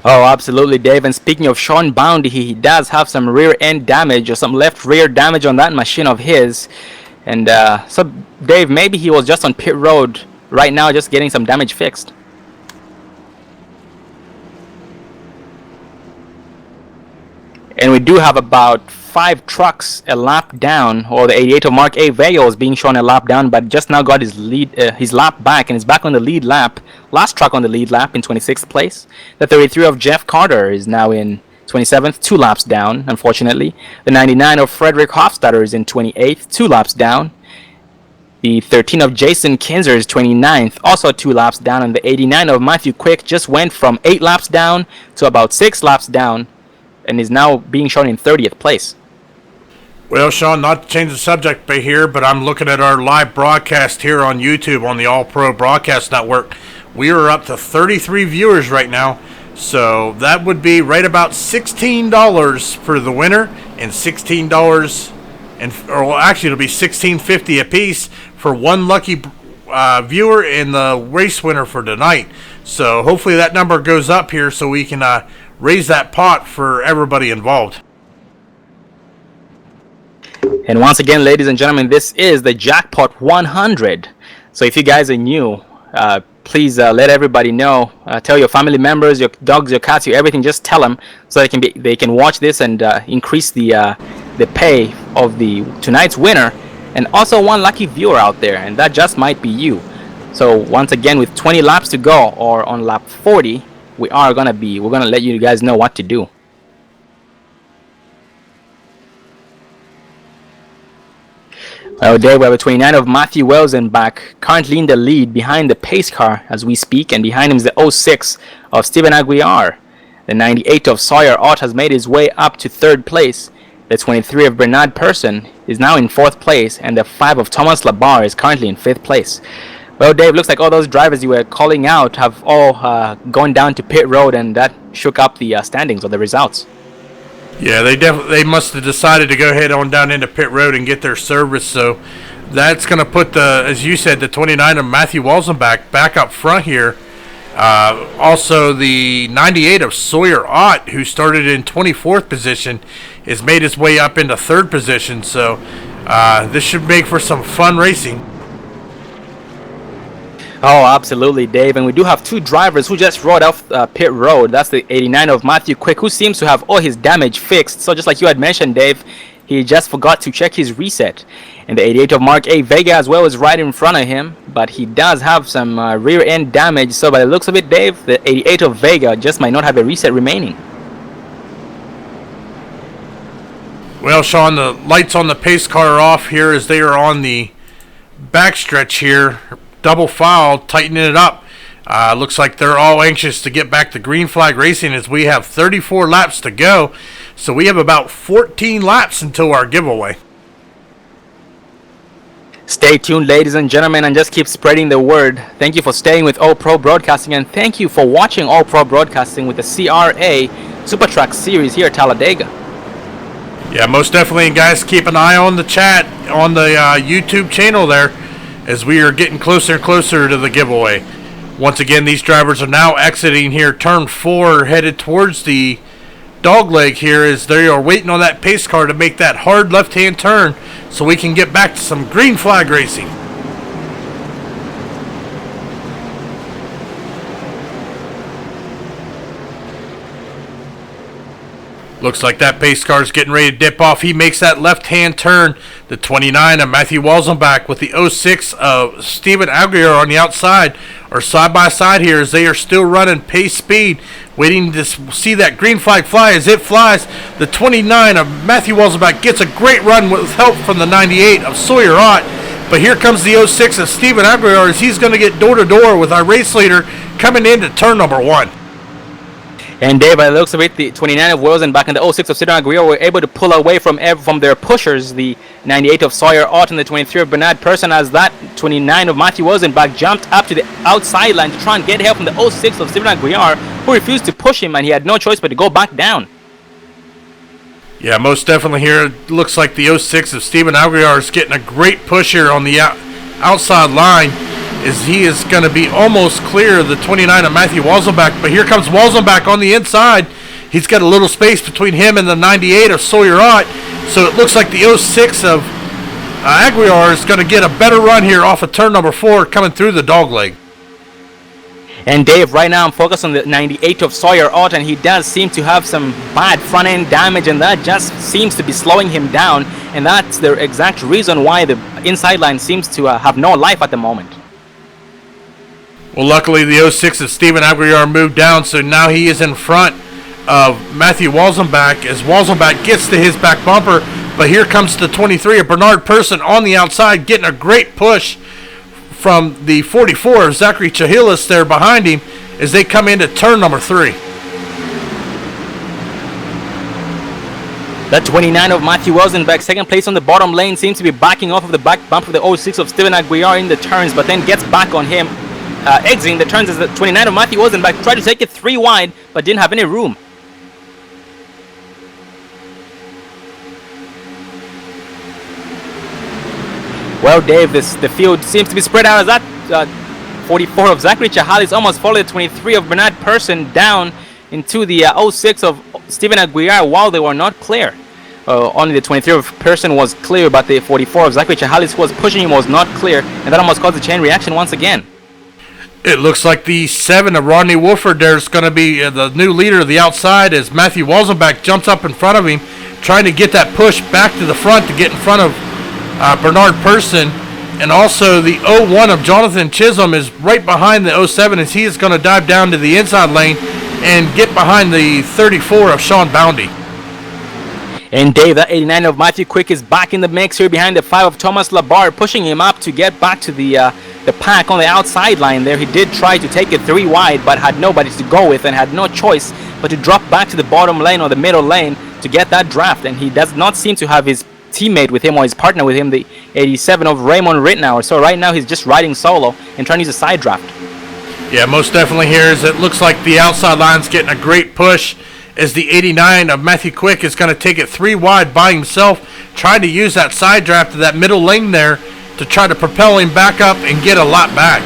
Oh, absolutely, Dave. And speaking of Sean Boundy, he does have some rear end damage, or some left rear damage on that machine of his. And so, Dave, maybe he was just on pit road right now, just getting some damage fixed. And we do have about 5 trucks a lap down, or the 88 of Mark A. Vega is being shown a lap down, but just now got his lap back and is back on the lead lap. Last truck on the lead lap in 26th place. The 33 of Jeff Carter is now in 27th, 2 laps down, unfortunately. The 99 of Frederick Hofstadter is in 28th, 2 laps down. The 13 of Jason Kinzer is 29th, also 2 laps down. And the 89 of Matthew Quick just went from 8 laps down to about 6 laps down, and is now being shown in 30th place. Well, Sean, not to change the subject here, but I'm looking at our live broadcast here on YouTube on the All Pro Broadcast Network. We are up to 33 viewers right now, so that would be right about $16 for the winner, and $16, actually it'll be $16.50 a piece for one lucky viewer and the race winner for tonight. So hopefully that number goes up here so we can raise that pot for everybody involved. And once again, ladies and gentlemen, this is the Jackpot 100. So if you guys are new, please let everybody know. Tell your family members, your dogs, your cats, your everything. Just tell them so they can watch this and increase the pay of tonight's winner, and also one lucky viewer out there, and that just might be you. So once again, with 20 laps to go, or on lap 40, we're gonna let you guys know what to do. Well, Dave, we have a 29 of Matthew Wells in back, currently in the lead behind the pace car as we speak, and behind him is the 06 of Stephen Aguiar. The 98 of Sawyer Ott has made his way up to 3rd place. The 23 of Bernard Persson is now in 4th place, and the 5 of Thomas Labar is currently in 5th place. Well, Dave, looks like all those drivers you were calling out have all gone down to pit road, and that shook up the standings or the results. Yeah, they must have decided to go ahead on down into pit road and get their service. So that's going to put as you said, the 29 of Matthew Walzenbach back up front here. Also, the 98 of Sawyer Ott, who started in 24th position, has made his way up into 3rd position. So this should make for some fun racing. Oh, absolutely, Dave. And we do have 2 drivers who just rode off pit road. That's the 89 of Matthew Quick, who seems to have all his damage fixed. So just like you had mentioned, Dave, he just forgot to check his reset. And the 88 of Mark A. Vega as well is right in front of him, but he does have some rear end damage. So by the looks of it, Dave, the 88 of Vega just might not have a reset remaining. Well, Sean, the lights on the pace car are off here as they are on the backstretch here. Double file, tightening it up. Looks like they're all anxious to get back to green flag racing as we have 34 laps to go. So we have about 14 laps until our giveaway. Stay tuned, ladies and gentlemen, and just keep spreading the word. Thank you for staying with All Pro Broadcasting, and thank you for watching All Pro Broadcasting with the CRA Super Truck Series here at Talladega. Yeah, most definitely, and guys, keep an eye on the chat on the YouTube channel there as we are getting closer and closer to the giveaway. Once again, these drivers are now exiting here, turn 4, headed towards the dogleg here as they are waiting on that pace car to make that hard left-hand turn so we can get back to some green flag racing. Looks like that pace car is getting ready to dip off. He makes that left-hand turn. The 29 of Matthew Walzenbach with the 06 of Steven Aguiar on the outside are side by side here as they are still running pace speed, waiting to see that green flag fly. As it flies, the 29 of Matthew Walzenbach gets a great run with help from the 98 of Sawyer Ott. But here comes the 06 of Steven Aguiar as he's going to get door-to-door with our race leader coming into turn number 1. And Dave, by the looks of it, the 29 of Walzenbach and the 06 of Steven Aguiar were able to pull away from their pushers, the 98 of Sawyer Ott and the 23 of Bernard Persson, as that 29 of Matthew Walzenbach jumped up to the outside line to try and get help from the 06 of Steven Aguiar, who refused to push him, and he had no choice but to go back down. Yeah, most definitely here. It looks like the 06 of Steven Aguiar is getting a great push here on the outside line, as he is going to be almost clear of the 29 of Matthew Walzenbach. But here comes Walzenbach on the inside. He's got a little space between him and the 98 of Sawyer Ott. So it looks like the 06 of Aguiar is going to get a better run here off of turn number 4 coming through the dogleg. And Dave, right now I'm focused on the 98 of Sawyer Ott, and he does seem to have some bad front end damage, and that just seems to be slowing him down. And that's the exact reason why the inside line seems to have no life at the moment. Well, luckily the 06 of Steven Aguiar moved down, so now he is in front of Matthew Walzenbach as Walzenbach gets to his back bumper. But here comes the 23 of Bernard Persson on the outside, getting a great push from the 44 of Zachary Chahilis there behind him as they come into turn number 3. That 29 of Matthew Walzenbach, second place on the bottom lane, seems to be backing off of the back bump of the 06 of Steven Aguiar in the turns, but then gets back on him. Exiting the turns as the 29 of Matthew Walzenbach tried to take it 3 wide, but didn't have any room. Well, Dave, the field seems to be spread out as that 44 of Zachary Chahalis almost followed the 23 of Bernard Persson down into the 06 of Steven Aguiar while they were not clear. Only the 23 of Persson was clear, but the 44 of Zachary Chahalis, who was pushing him, was not clear, and that almost caused a chain reaction once again. It looks like the 7 of Rodney Wolford there's going to be the new leader of the outside as Matthew Walzenbach jumps up in front of him, trying to get that push back to the front to get in front of Bernard Persson. And also the 01 of Jonathan Chisholm is right behind the 07 as he is going to dive down to the inside lane and get behind the 34 of Sean Boundy. And Dave, that 89 of Matthew Quick is back in the mix here behind the 5 of Thomas Labarre, pushing him up to get back to the pack on the outside line there. He did try to take it 3 wide, but had nobody to go with and had no choice but to drop back to the bottom lane or the middle lane to get that draft. And he does not seem to have his teammate with him or his partner with him, the 87 of Raymond Rittenauer. So right now he's just riding solo and trying to use a side draft. Yeah, most definitely here is it looks like the outside line's getting a great push as the 89 of Matthew Quick is going to take it 3 wide by himself, trying to use that side draft to that middle lane there to try to propel him back up and get a lot back.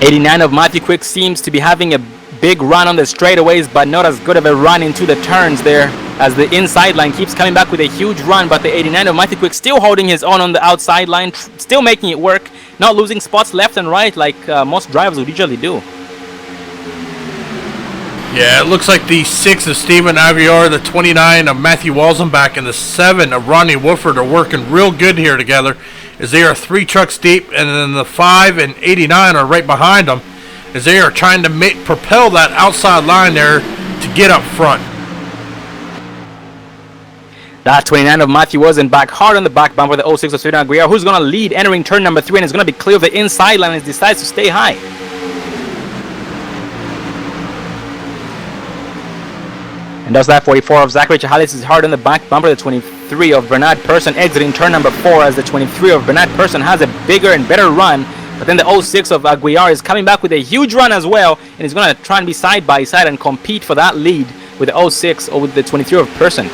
89 of Matthew Quick seems to be having a big run on the straightaways, but not as good of a run into the turns there, as the inside line keeps coming back with a huge run. But the 89 of Matthew Quick still holding his own on the outside line, still making it work, not losing spots left and right like most drivers would usually do. Yeah, it looks like the 6 of Steven Aguiar, the 29 of Matthew Walzenbach, and the 7 of Rodney Wolford are working real good here together as they are 3 trucks deep, and then the 5 and 89 are right behind them as they are trying to propel that outside line there to get up front. That 29 of Matthew wasn't back hard on the back bumper. The 06 of Serena Aguirre, who's going to lead entering turn number 3 and is going to be clear of the inside line and decides to stay high. And does that 44 of Zachary Chahales is hard on the back bumper. The 23 of Bernard Persson exiting turn number 4 as the 23 of Bernard Persson has a bigger and better run. But then the 06 of Aguirre is coming back with a huge run as well, and he's going to try and be side by side and compete for that lead with the 06 or with the 23 of Persson.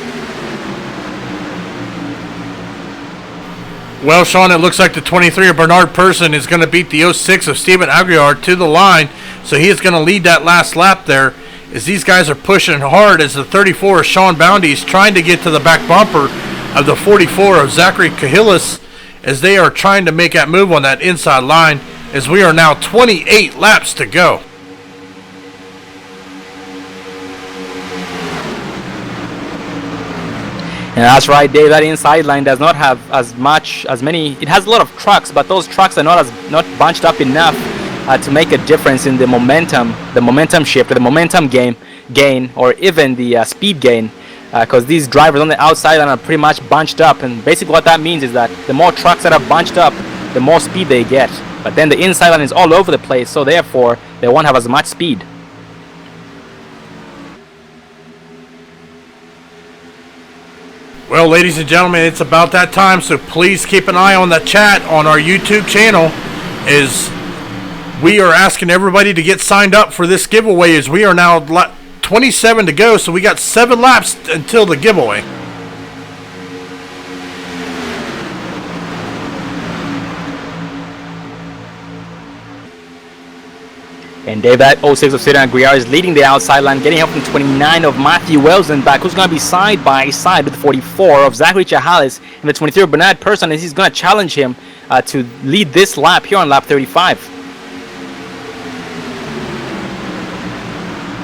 Well, Sean, it looks like the 23 of Bernard Persson is going to beat the 06 of Stephen Aguirre to the line, so he is going to lead that last lap there as these guys are pushing hard as the 34 of Sean Boundy is trying to get to the back bumper of the 44 of Zachary Chahales as they are trying to make that move on that inside line as we are now 28 laps to go. And that's right, Dave. That inside line does not have as many. It has a lot of trucks, but those trucks are not bunched up enough to make a difference in the momentum shift, or the momentum gain, or even the speed gain. Because these drivers on the outside line are pretty much bunched up, and basically what that means is that the more trucks that are bunched up, the more speed they get. But then the inside line is all over the place, so therefore they won't have as much speed. Well, ladies and gentlemen, it's about that time, so please keep an eye on the chat on our YouTube channel as we are asking everybody to get signed up for this giveaway as we are now 27 to go, so we got 7 laps until the giveaway. And Dave, that 06 of Serena Aguirre is leading the outside line, getting help from 29 of Matthew Welsenbach, who's going to be side by side with the 44 of Zachary Chahales and the 23 of Bernard Persson, as he's going to challenge him to lead this lap here on lap 35.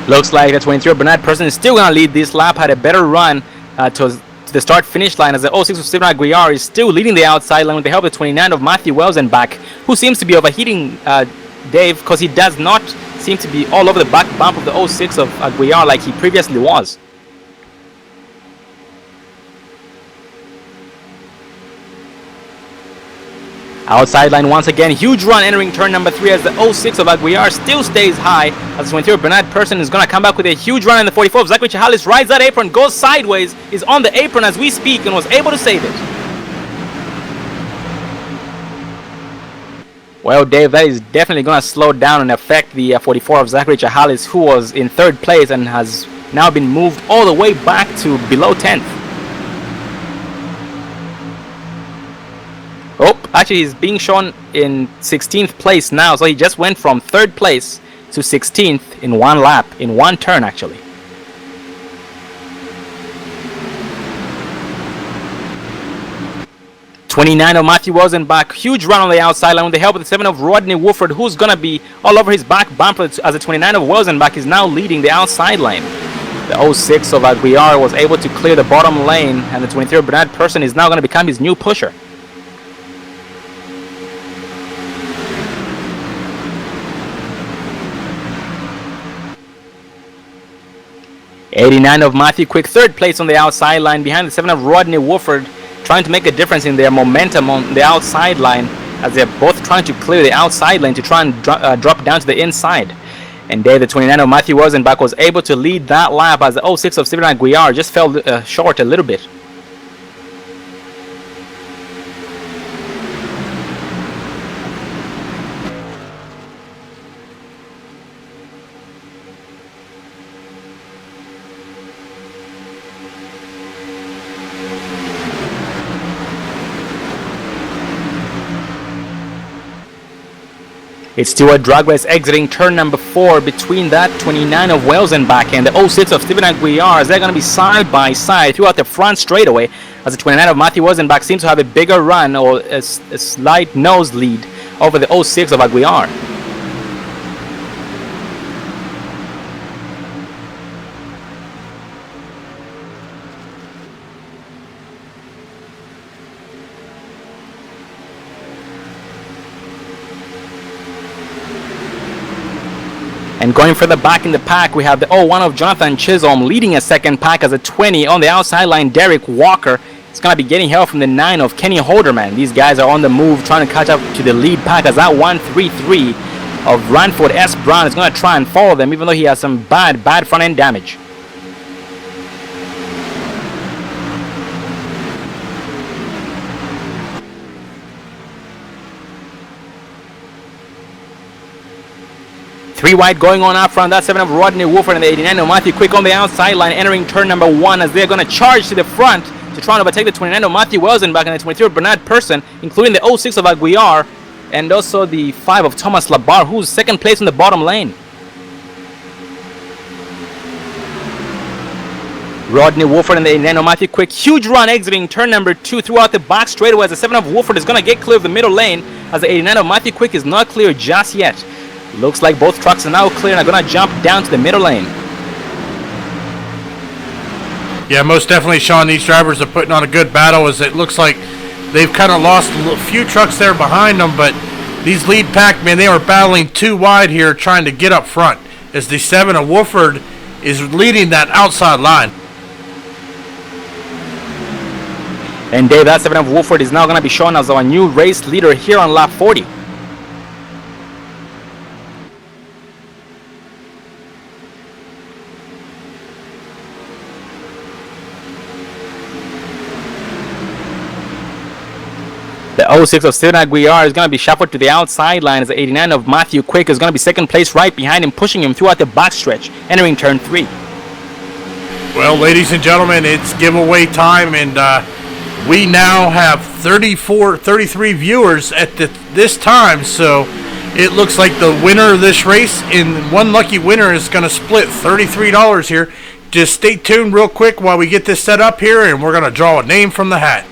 Looks like the 23 of Bernard Persson is still going to lead this lap, had a better run to the start-finish line, as the 06 of Serena Aguirre is still leading the outside line with the help of the 29 of Matthew Welsenbach, who seems to be overheating Dave, because he does not seem to be all over the back bump of the 06 of Aguirre like he previously was. Outside line once again, huge run entering turn number 3 as the 06 of Aguirre still stays high, as the 23 of Bernard Persson is going to come back with a huge run, and the 44 of Zachary Chahales rides that apron, goes sideways, is on the apron as we speak, and was able to save it. Well, Dave, that is definitely going to slow down and affect the 44 of Zachary Chahales, who was in 3rd place and has now been moved all the way back to below 10th. Oh, actually, he's being shown in 16th place now, so he just went from 3rd place to 16th in one lap, in one turn, actually. '29 of Matthew Welsenbach, huge run on the outside line with the help of the 7 of Rodney Wooford, who's going to be all over his back bumper, as the 29 of Welsenbach is now leading the outside line. The 06 of Aguirre was able to clear the bottom lane, and the 23 of Bernard Persson is now going to become his new pusher. '89 of Matthew Quick, 3rd place on the outside line behind the 7 of Rodney Wooford, trying to make a difference in their momentum on the outside line, as they're both trying to clear the outside lane to try and drop down to the inside. And there, the 29 of Matthew Welsenbach was able to lead that lap, as the 06 of Stephen Aguirre just fell short a little bit. It's Stuart Dragway exiting turn number 4 between that 29 of Welsenbach and the 06 of Stephen Aguirre, as they're going to be side by side throughout the front straightaway, as the 29 of Matthew Welsenbach seems to have a bigger run, or a slight nose lead over the 06 of Aguirre. And going further back in the pack, we have the 01 of Jonathan Chisholm leading a second pack as a 20. On the outside line, Derek Walker is going to be getting help from the 9 of Kenny Holderman. These guys are on the move, trying to catch up to the lead pack as that 133 of Ranford S. Brown is going to try and follow them, even though he has some bad front end damage. Three wide going on up front. That's 7 of Rodney Wolford and the 89 of Matthew Quick on the outside line, entering turn number 1 as they're going to charge to the front to try and overtake the 29 of Matthew Wells back in the 23 of Bernard Person, including the 06 of Aguiar and also the 5 of Thomas Labar, who's second place in the bottom lane. Rodney Wolford and the 89 of Matthew Quick. Huge run exiting turn number 2 throughout the back straightaway as the 7 of Wolford is going to get clear of the middle lane as the 89 of Matthew Quick is not clear just yet. Looks like both trucks are now clear and are going to jump down to the middle lane. Yeah, most definitely, Sean. These drivers are putting on a good battle as it looks like they've kind of lost a few trucks there behind them, but these lead pack, man, they are battling too wide here trying to get up front as the 7 of Wolford is leading that outside line. And Dave, that 7 of Wolford is now going to be shown as our new race leader here on lap 40. The 06 of Steven Aguiar is going to be shuffled to the outside line as the 89 of Matthew Quick is going to be second place right behind him, pushing him throughout the backstretch, entering turn 3. Well, ladies and gentlemen, it's giveaway time, and we now have 33 viewers at this time, so it looks like the winner of this race and one lucky winner is going to split $33 here. Just stay tuned real quick while we get this set up here, and we're going to draw a name from the hat.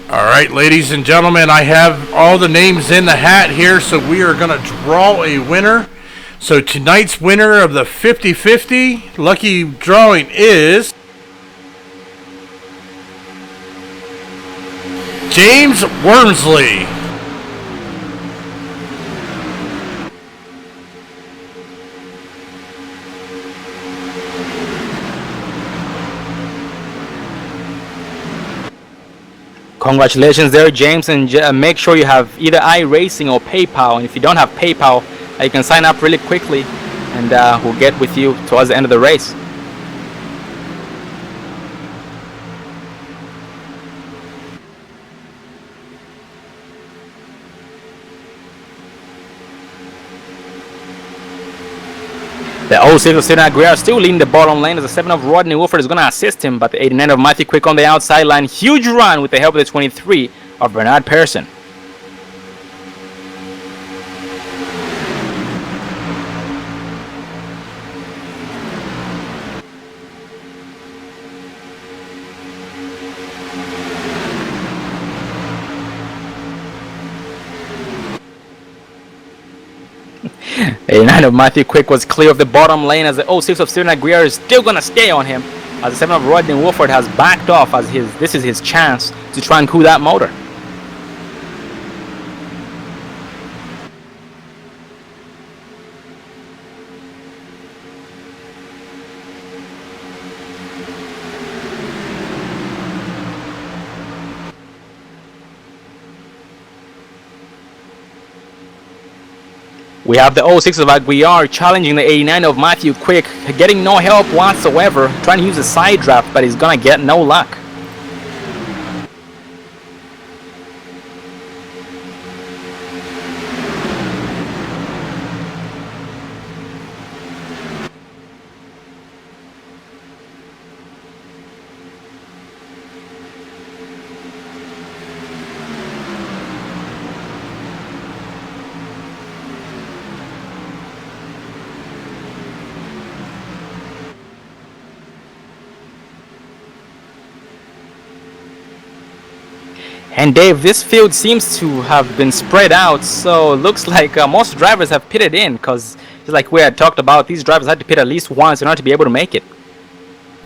Alright, ladies and gentlemen, I have all the names in the hat here, so we are going to draw a winner. So tonight's winner of the 50-50 lucky drawing is James Wormsley. Congratulations there, James, and make sure you have either iRacing or PayPal. And if you don't have PayPal, you can sign up really quickly, and we'll get with you towards the end of the race. The 06 of Steven Aguiar still leading the bottom lane as the 7 of Rodney Wolford is going to assist him, but the 89 of Matthew Quick on the outside line. Huge run with the help of the 23 of Bernard Pearson. The 9 of Matthew Quick was clear of the bottom lane as the 06 of Steven Aguiar is still going to stay on him as the 7 of Rodney Wolford has backed off as this is his chance to try and cool that motor. We have the 06 of Aguiar challenging the 89 of Matthew Quick, getting no help whatsoever, trying to use a side draft, but he's gonna get no luck. And Dave, this field seems to have been spread out, so it looks like most drivers have pitted in, because just like we had talked about, these drivers had to pit at least once in order to be able to make it.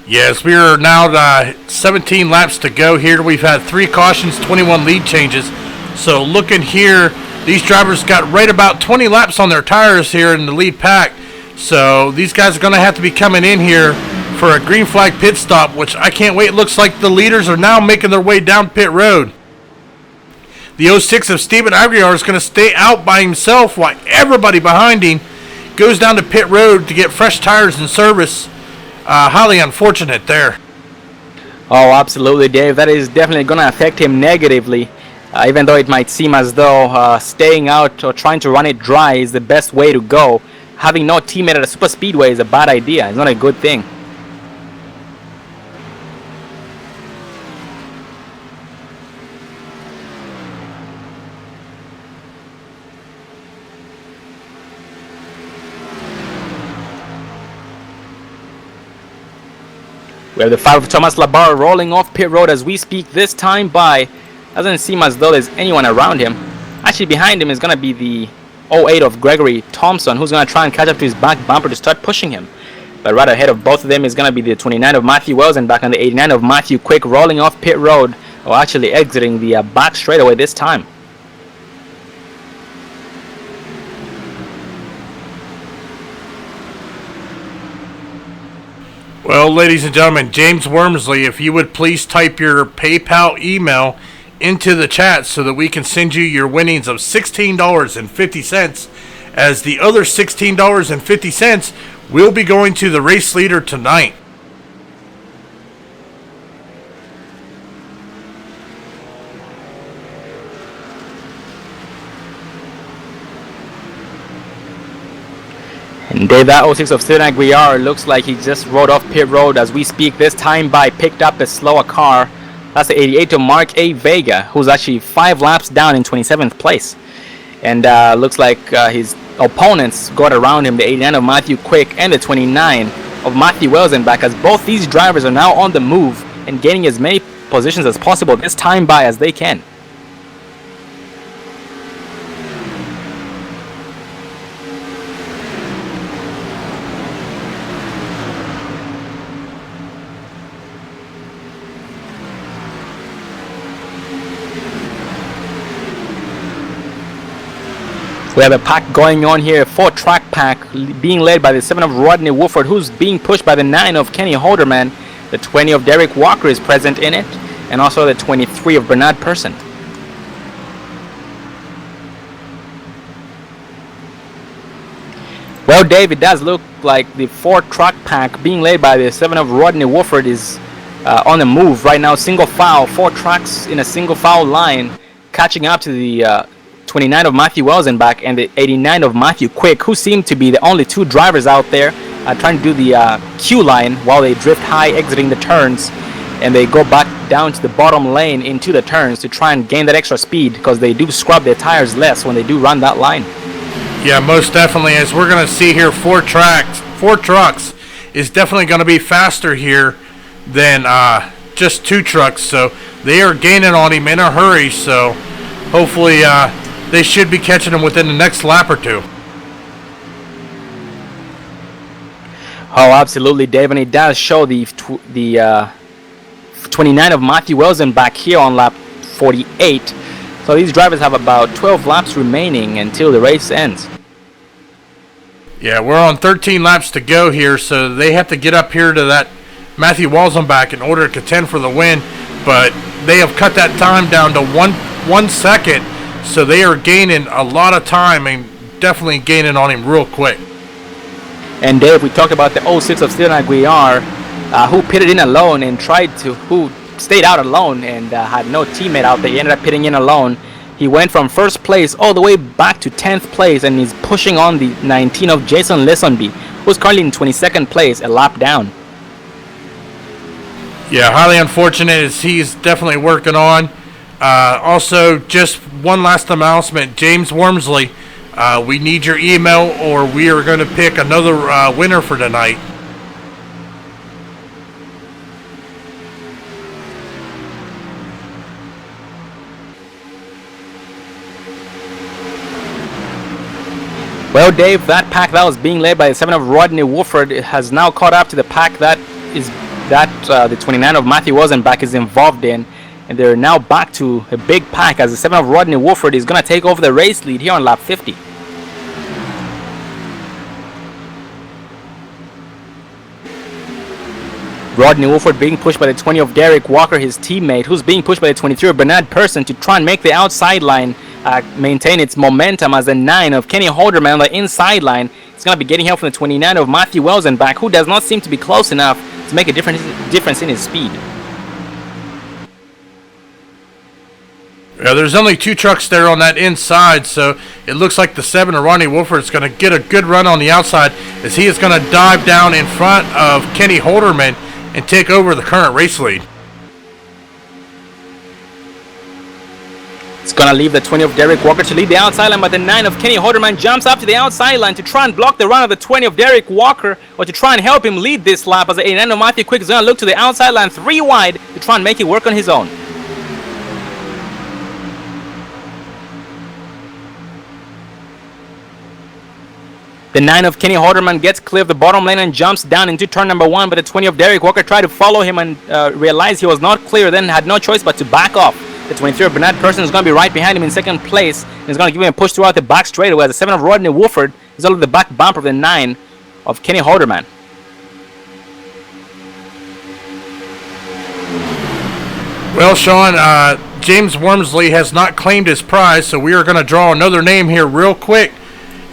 Yes, we are now 17 laps to go here. We've had 3 cautions, 21 lead changes. So looking here, these drivers got right about 20 laps on their tires here in the lead pack. So these guys are going to have to be coming in here for a green flag pit stop, which I can't wait. It looks like the leaders are now making their way down pit road. The 06 of Steven Aguiar is going to stay out by himself while everybody behind him goes down to pit road to get fresh tires and service. Highly unfortunate there. Oh, absolutely, Dave. That is definitely going to affect him negatively. Even though it might seem as though staying out or trying to run it dry is the best way to go, having no teammate at a super speedway is a bad idea. It's not a good thing. We have the 5 of Thomas Labarre rolling off pit road as we speak, this time by. Doesn't seem as though there's anyone around him. Actually, behind him is going to be the 08 of Gregory Thompson, who's going to try and catch up to his back bumper to start pushing him. But right ahead of both of them is going to be the 29 of Matthew Wells, and back on the 89 of Matthew Quick rolling off pit road, or actually exiting the back straightaway this time. Well, ladies and gentlemen, James Wormsley, if you would please type your PayPal email into the chat so that we can send you your winnings of $16.50, as the other $16.50 will be going to the race leader tonight. And Dave, that 06 of Steven Aguiar looks like he just rode off pit road as we speak, this time by picked up a slower car. That's the 88 of Mark A. Vega, who's actually 5 laps down in 27th place. And looks like his opponents got around him, the 89 of Matthew Quick and the 29 of Matthew Wells and back, as both these drivers are now on the move and gaining as many positions as possible this time by as they can. We have a pack going on here, 4-track pack being led by the 7 of Rodney Woodford, who's being pushed by the 9 of Kenny Holderman. The 20 of Derek Walker is present in it, and also the 23 of Bernard Person. Well, Dave, it does look like the 4-track pack being led by the 7 of Rodney Woodford is on the move right now. Single file, 4 tracks in a single file line, catching up to the 29 of Matthew Wells and back, and the 89 of Matthew Quick, who seem to be the only 2 drivers out there trying to do the Q line while they drift high exiting the turns, and they go back down to the bottom lane into the turns to try and gain that extra speed, because they do scrub their tires less when they do run that line. Yeah, most definitely. As we're going to see here, 4 trucks is definitely going to be faster here than just 2 trucks, so they are gaining on him in a hurry, so hopefully they should be catching him within the next lap or 2. Oh, absolutely, Dave, and it does show the 29 of Matthew Wilson back here on lap 48. So these drivers have about 12 laps remaining until the race ends. Yeah, we're on 13 laps to go here, so they have to get up here to that Matthew Walzenbach in order to contend for the win, but they have cut that time down to one second, so they are gaining a lot of time and definitely gaining on him real quick. And Dave, we talked about the 06 of Steven Aguiar, who pitted in alone and who stayed out alone and had no teammate out there. He ended up pitting in alone. He went from first place all the way back to 10th place, and he's pushing on the 19 of Jason Lisenby, who's currently in 22nd place, a lap down. Yeah, highly unfortunate as he's definitely working on. Also, just one last announcement, James Wormsley, we need your email or we are going to pick another winner for tonight. Well, Dave, that pack that was being led by the 7 of Rodney Wolford has now caught up to the pack that the 29 of Matthew Rosenbach is involved in, and they're now back to a big pack as the 7 of Rodney Wolford is going to take over the race lead here on lap 50. Rodney Wolford being pushed by the 20 of Derek Walker, his teammate, who's being pushed by the 23 of Bernard Persson to try and make the outside line maintain its momentum, as the 9 of Kenny Holderman on the inside line is going to be getting help from the 29 of Matthew Welsenbach, who does not seem to be close enough to make a difference in his speed. Yeah, there's only 2 trucks there on that inside, so it looks like the 7 of Ronnie Wolford is going to get a good run on the outside, as he is going to dive down in front of Kenny Holderman and take over the current race lead. It's going to leave the 20 of Derek Walker to lead the outside line, but the 9 of Kenny Holderman jumps up to the outside line to try and block the run of the 20 of Derek Walker, or to try and help him lead this lap, as the 89 of Matthew Quick is going to look to the outside line 3 wide to try and make it work on his own. The 9 of Kenny Holderman gets clear of the bottom lane and jumps down into turn number 1, but the 20 of Derek Walker tried to follow him and realized he was not clear, then had no choice but to back off. The 23 of Bernard Persson is going to be right behind him in second place, and is going to give him a push throughout the back straightaway. The 7 of Rodney Wolford is over the back bumper of the 9 of Kenny Holderman. Well, Sean, James Wormsley has not claimed his prize, so we are going to draw another name here real quick,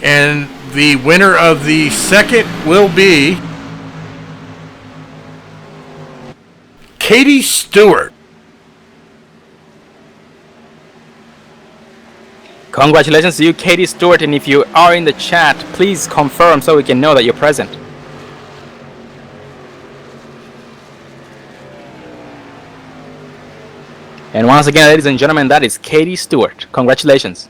and the winner of the second will be Katie Stewart. Congratulations to you, Katie Stewart, and if you are in the chat, please confirm so we can know that you're present. And once again, ladies and gentlemen, that is Katie Stewart. Congratulations.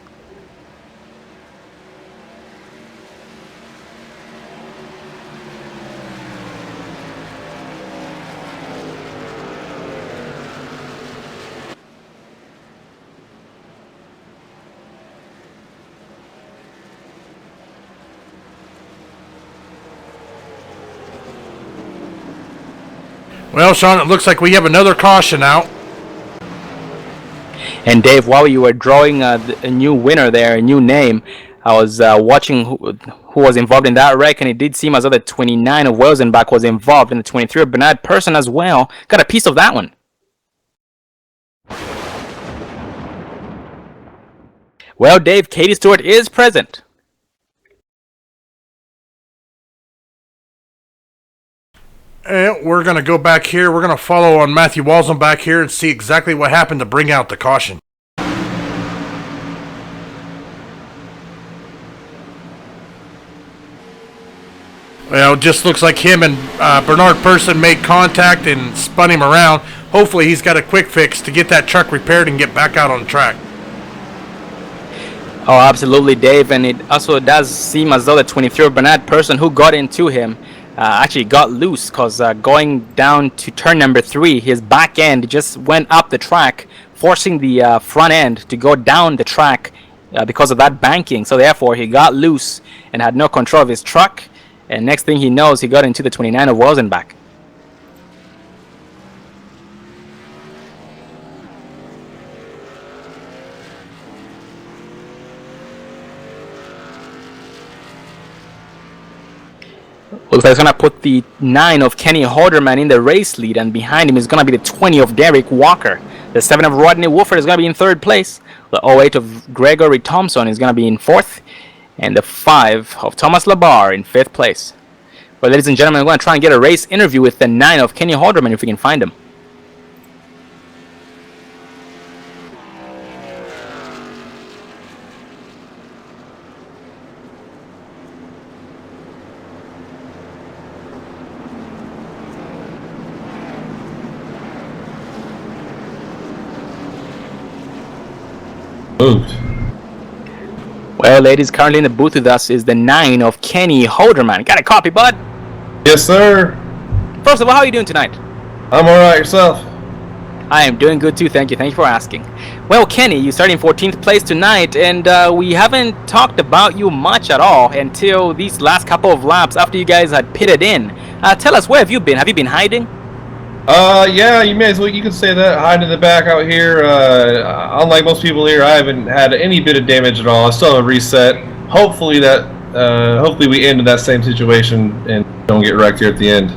Well, Sean, it looks like we have another caution out. And Dave, while you were drawing a new winner there, a new name, I was watching who was involved in that wreck, and it did seem as though the 29 of Welsenbach was involved, and the 23 of Bernard Persson as well. Got a piece of that one. Well, Dave, Katie Stewart is present. And we're going to go back here. We're going to follow on Matthew Walson back here and see exactly what happened to bring out the caution. Well, it just looks like him and Bernard Persson made contact and spun him around. Hopefully he's got a quick fix to get that truck repaired and get back out on the track. Oh, absolutely, Dave. And it also does seem as though the 23 of Bernard Persson, who got into him, actually got loose, because going down to turn number 3, his back end just went up the track, forcing the front end to go down the track because of that banking. So therefore he got loose and had no control of his truck, and next thing he knows, he got into the 29 of Welsenbach. Looks like it's going to put the 9 of Kenny Holderman in the race lead, and behind him is going to be the 20 of Derek Walker. The 7 of Rodney Wolford is going to be in third place. The 08 of Gregory Thompson is going to be in fourth, and the 5 of Thomas Labar in fifth place. Well, ladies and gentlemen, we're going to try and get a race interview with the 9 of Kenny Holderman if we can find him. Moved. Well, ladies, currently in the booth with us is the 9 of Kenny Holderman. Got a copy, bud? Yes, sir. First of all, how are you doing tonight? I'm alright, yourself? I am doing good too, thank you. Thank you for asking. Well, Kenny, you started in 14th place tonight, and we haven't talked about you much at all until these last couple of laps after you guys had pitted in. Tell us, where have you been? Have you been hiding? Yeah, you may as well. You can say that. Hide in the back out here. Unlike most people here, I haven't had any bit of damage at all. I still have a reset. Hopefully we end in that same situation and don't get wrecked here at the end.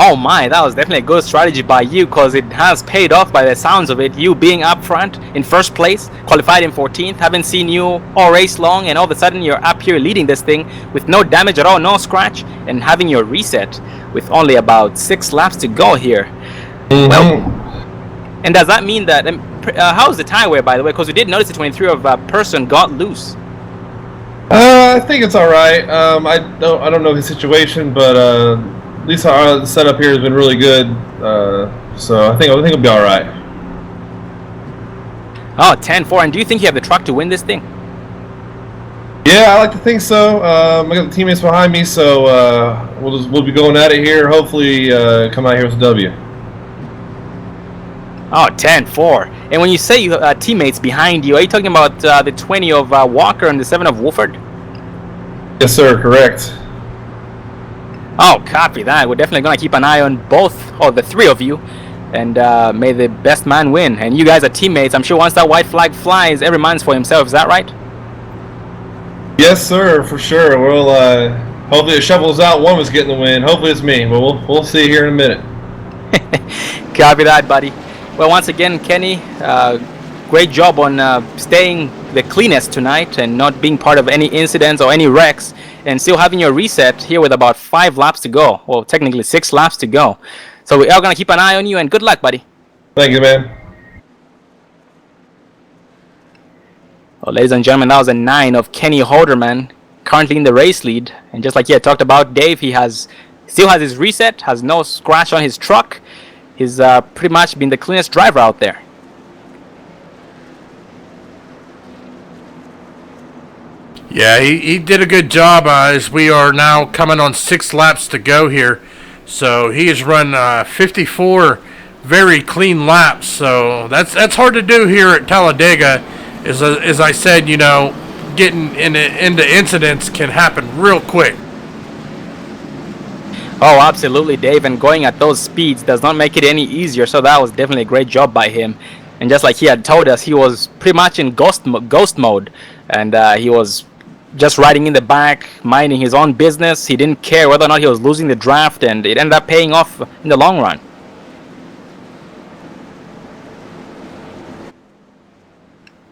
Oh my, that was definitely a good strategy by you, because it has paid off by the sounds of it. You being up front in first place, qualified in 14th, haven't seen you all race long, and all of a sudden you're up here leading this thing with no damage at all, no scratch, and having your reset with only about 6 laps to go here. Mm-hmm. Well, and does that mean that, how's the tie wear, by the way? Because we did notice the 23 of person got loose. I think it's all right. I don't know the situation, but at least our setup here has been really good. So I think it'll be all right. Oh, 10-4. And do you think you have the truck to win this thing? Yeah, I like to think so. I got the teammates behind me, so we'll be going at it here. Hopefully, come out here with a W. Oh, 10-4. And when you say you have teammates behind you, are you talking about the 20 of Walker and the 7 of Wooford? Yes, sir. Correct. Oh, copy that. We're definitely going to keep an eye on both, or the 3 of you, and may the best man win. And you guys are teammates. I'm sure once that white flag flies, every man's for himself. Is that right? Yes, sir. For sure. We'll hopefully it shovels out. One was getting the win. Hopefully it's me. But we'll see here in a minute. Copy that, buddy. Well, once again, Kenny, great job on staying the cleanest tonight and not being part of any incidents or any wrecks, and still having your reset here with about 5 laps to go. Well, technically 6 laps to go. So we are going to keep an eye on you, and good luck, buddy. Thank you, man. Well, ladies and gentlemen, that was a 9 of Kenny Holderman, currently in the race lead. And just like he had talked about, Dave, he still has his reset, has no scratch on his truck. He's pretty much been the cleanest driver out there. Yeah, he did a good job as we are now coming on 6 laps to go here. So he has run 54 very clean laps. So that's hard to do here at Talladega. As I said, getting into incidents can happen real quick. Oh, absolutely, Dave. And going at those speeds does not make it any easier. So that was definitely a great job by him. And just like he had told us, he was pretty much in ghost mode. And he was just riding in the back, minding his own business. He didn't care whether or not he was losing the draft. And it ended up paying off in the long run.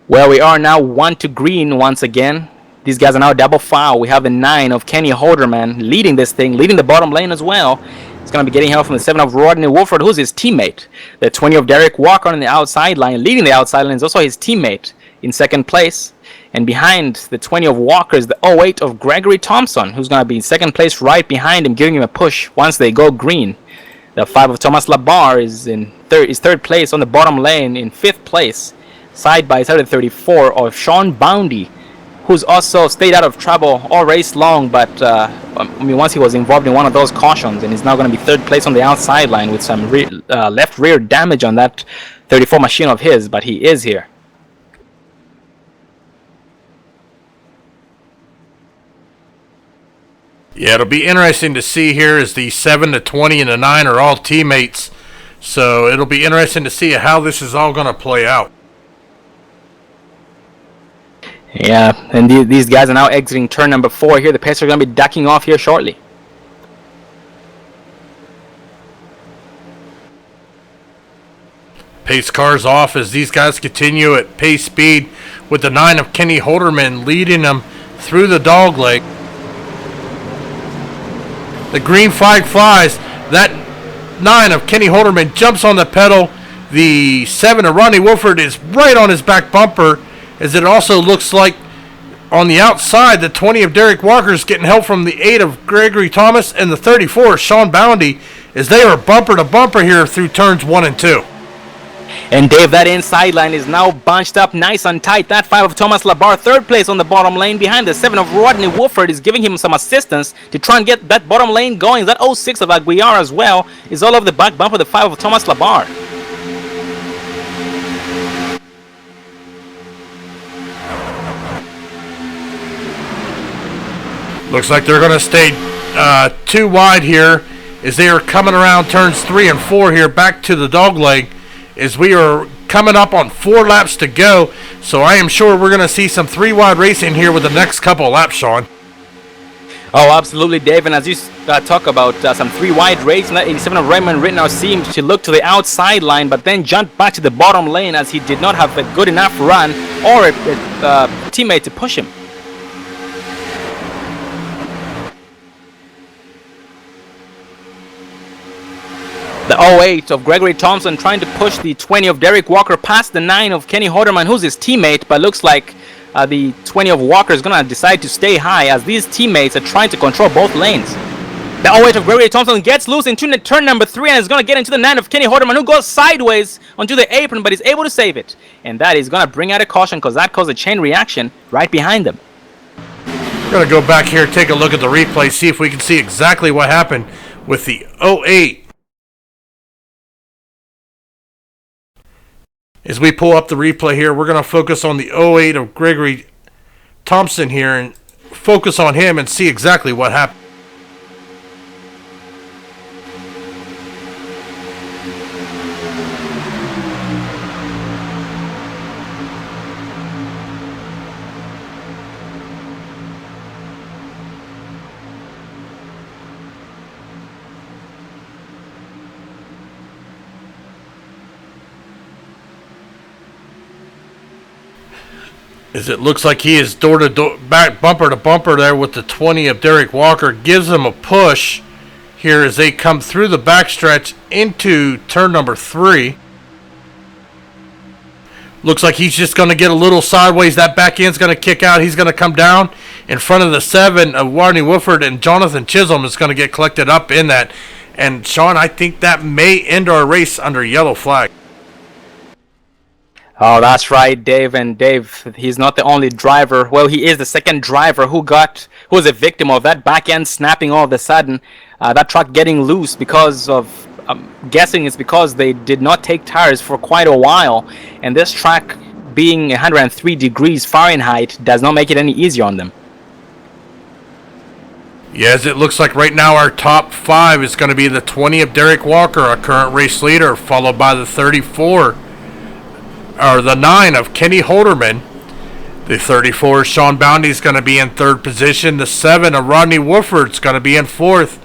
Well, we are now 1 to green once again. These guys are now double foul. We have the 9 of Kenny Holderman leading this thing, leading the bottom lane as well. He's going to be getting help from the 7 of Rodney Wolford, who's his teammate. The 20 of Derek Walker on the outside line, leading the outside line, is also his teammate in second place. And behind the 20 of Walker is the 08 of Gregory Thompson, who's going to be in second place right behind him, giving him a push once they go green. The 5 of Thomas Labar is in third place on the bottom lane in 5th place. Side by side, 34 of Sean Boundy, who's also stayed out of trouble all race long, but once he was involved in one of those cautions, and he's now going to be 3rd place on the outside line with some left rear damage on that 34 machine of his, but he is here. Yeah, it'll be interesting to see here as the 7, the 20, and the 9 are all teammates. So it'll be interesting to see how this is all going to play out. Yeah, and these guys are now exiting turn number 4 here. The pace are going to be ducking off here shortly. Pace cars off as these guys continue at pace speed with the 9 of Kenny Holderman leading them through the dog leg. The green flag flies. That 9 of Kenny Holderman jumps on the pedal. The 7 of Ronnie Wolford is right on his back bumper, as it also looks like on the outside, the 20 of Derek Walker is getting help from the 8 of Gregory Thomas, and the 34 of Sean Boundy, as they are bumper to bumper here through turns 1 and 2. And Dave, that inside line is now bunched up nice and tight. That 5 of Thomas Labar, third place on the bottom lane behind the 7 of Rodney Wolford is giving him some assistance to try and get that bottom lane going. That 06 of Aguiar as well is all over the back bumper, the 5 of Thomas Labar. Looks like they're going to stay too wide here as they are coming around turns 3 and 4 here back to the dog leg as we are coming up on 4 laps to go. So I am sure we're going to see some 3 wide racing here with the next couple of laps, Sean. Oh, absolutely, Dave. And as you talk about some 3 wide racing, that 87 of Raymond Rittenhouse seemed to look to the outside line, but then jumped back to the bottom lane as he did not have a good enough run or a teammate to push him. The 08 of Gregory Thompson trying to push the 20 of Derek Walker past the 9 of Kenny Hoderman, who's his teammate, but looks like the 20 of Walker is going to decide to stay high as these teammates are trying to control both lanes. The 08 of Gregory Thompson gets loose into turn number 3 and is going to get into the 9 of Kenny Hoderman, who goes sideways onto the apron, but is able to save it. And that is going to bring out a caution because that caused a chain reaction right behind them. We're going to go back here, take a look at the replay, see if we can see exactly what happened with the 08. As we pull up the replay here, we're going to focus on the 08 of Gregory Thompson here and focus on him and see exactly what happened. As it looks like he is door to door, back bumper to bumper there with the 20 of Derek Walker, gives him a push here as they come through the backstretch into turn number 3. Looks like he's just going to get a little sideways. That back end's going to kick out. He's going to come down in front of the 7 of Rodney Wolford, and Jonathan Chisholm is going to get collected up in that. And Sean, I think that may end our race under yellow flag. Oh, that's right, Dave. And Dave, he's not the only driver. Well, he is the second driver who was a victim of that back end snapping all of a sudden. That truck getting loose because of, I'm guessing it's because they did not take tires for quite a while. And this track being 103 degrees Fahrenheit does not make it any easier on them. Yes, it looks like right now our top 5 is going to be the 20 of Derek Walker, our current race leader, followed by the 34. Or the 9 of Kenny Hoderman. The 34 Sean Bounty is going to be in 3rd position. The 7 of Rodney Wolford is going to be in 4th.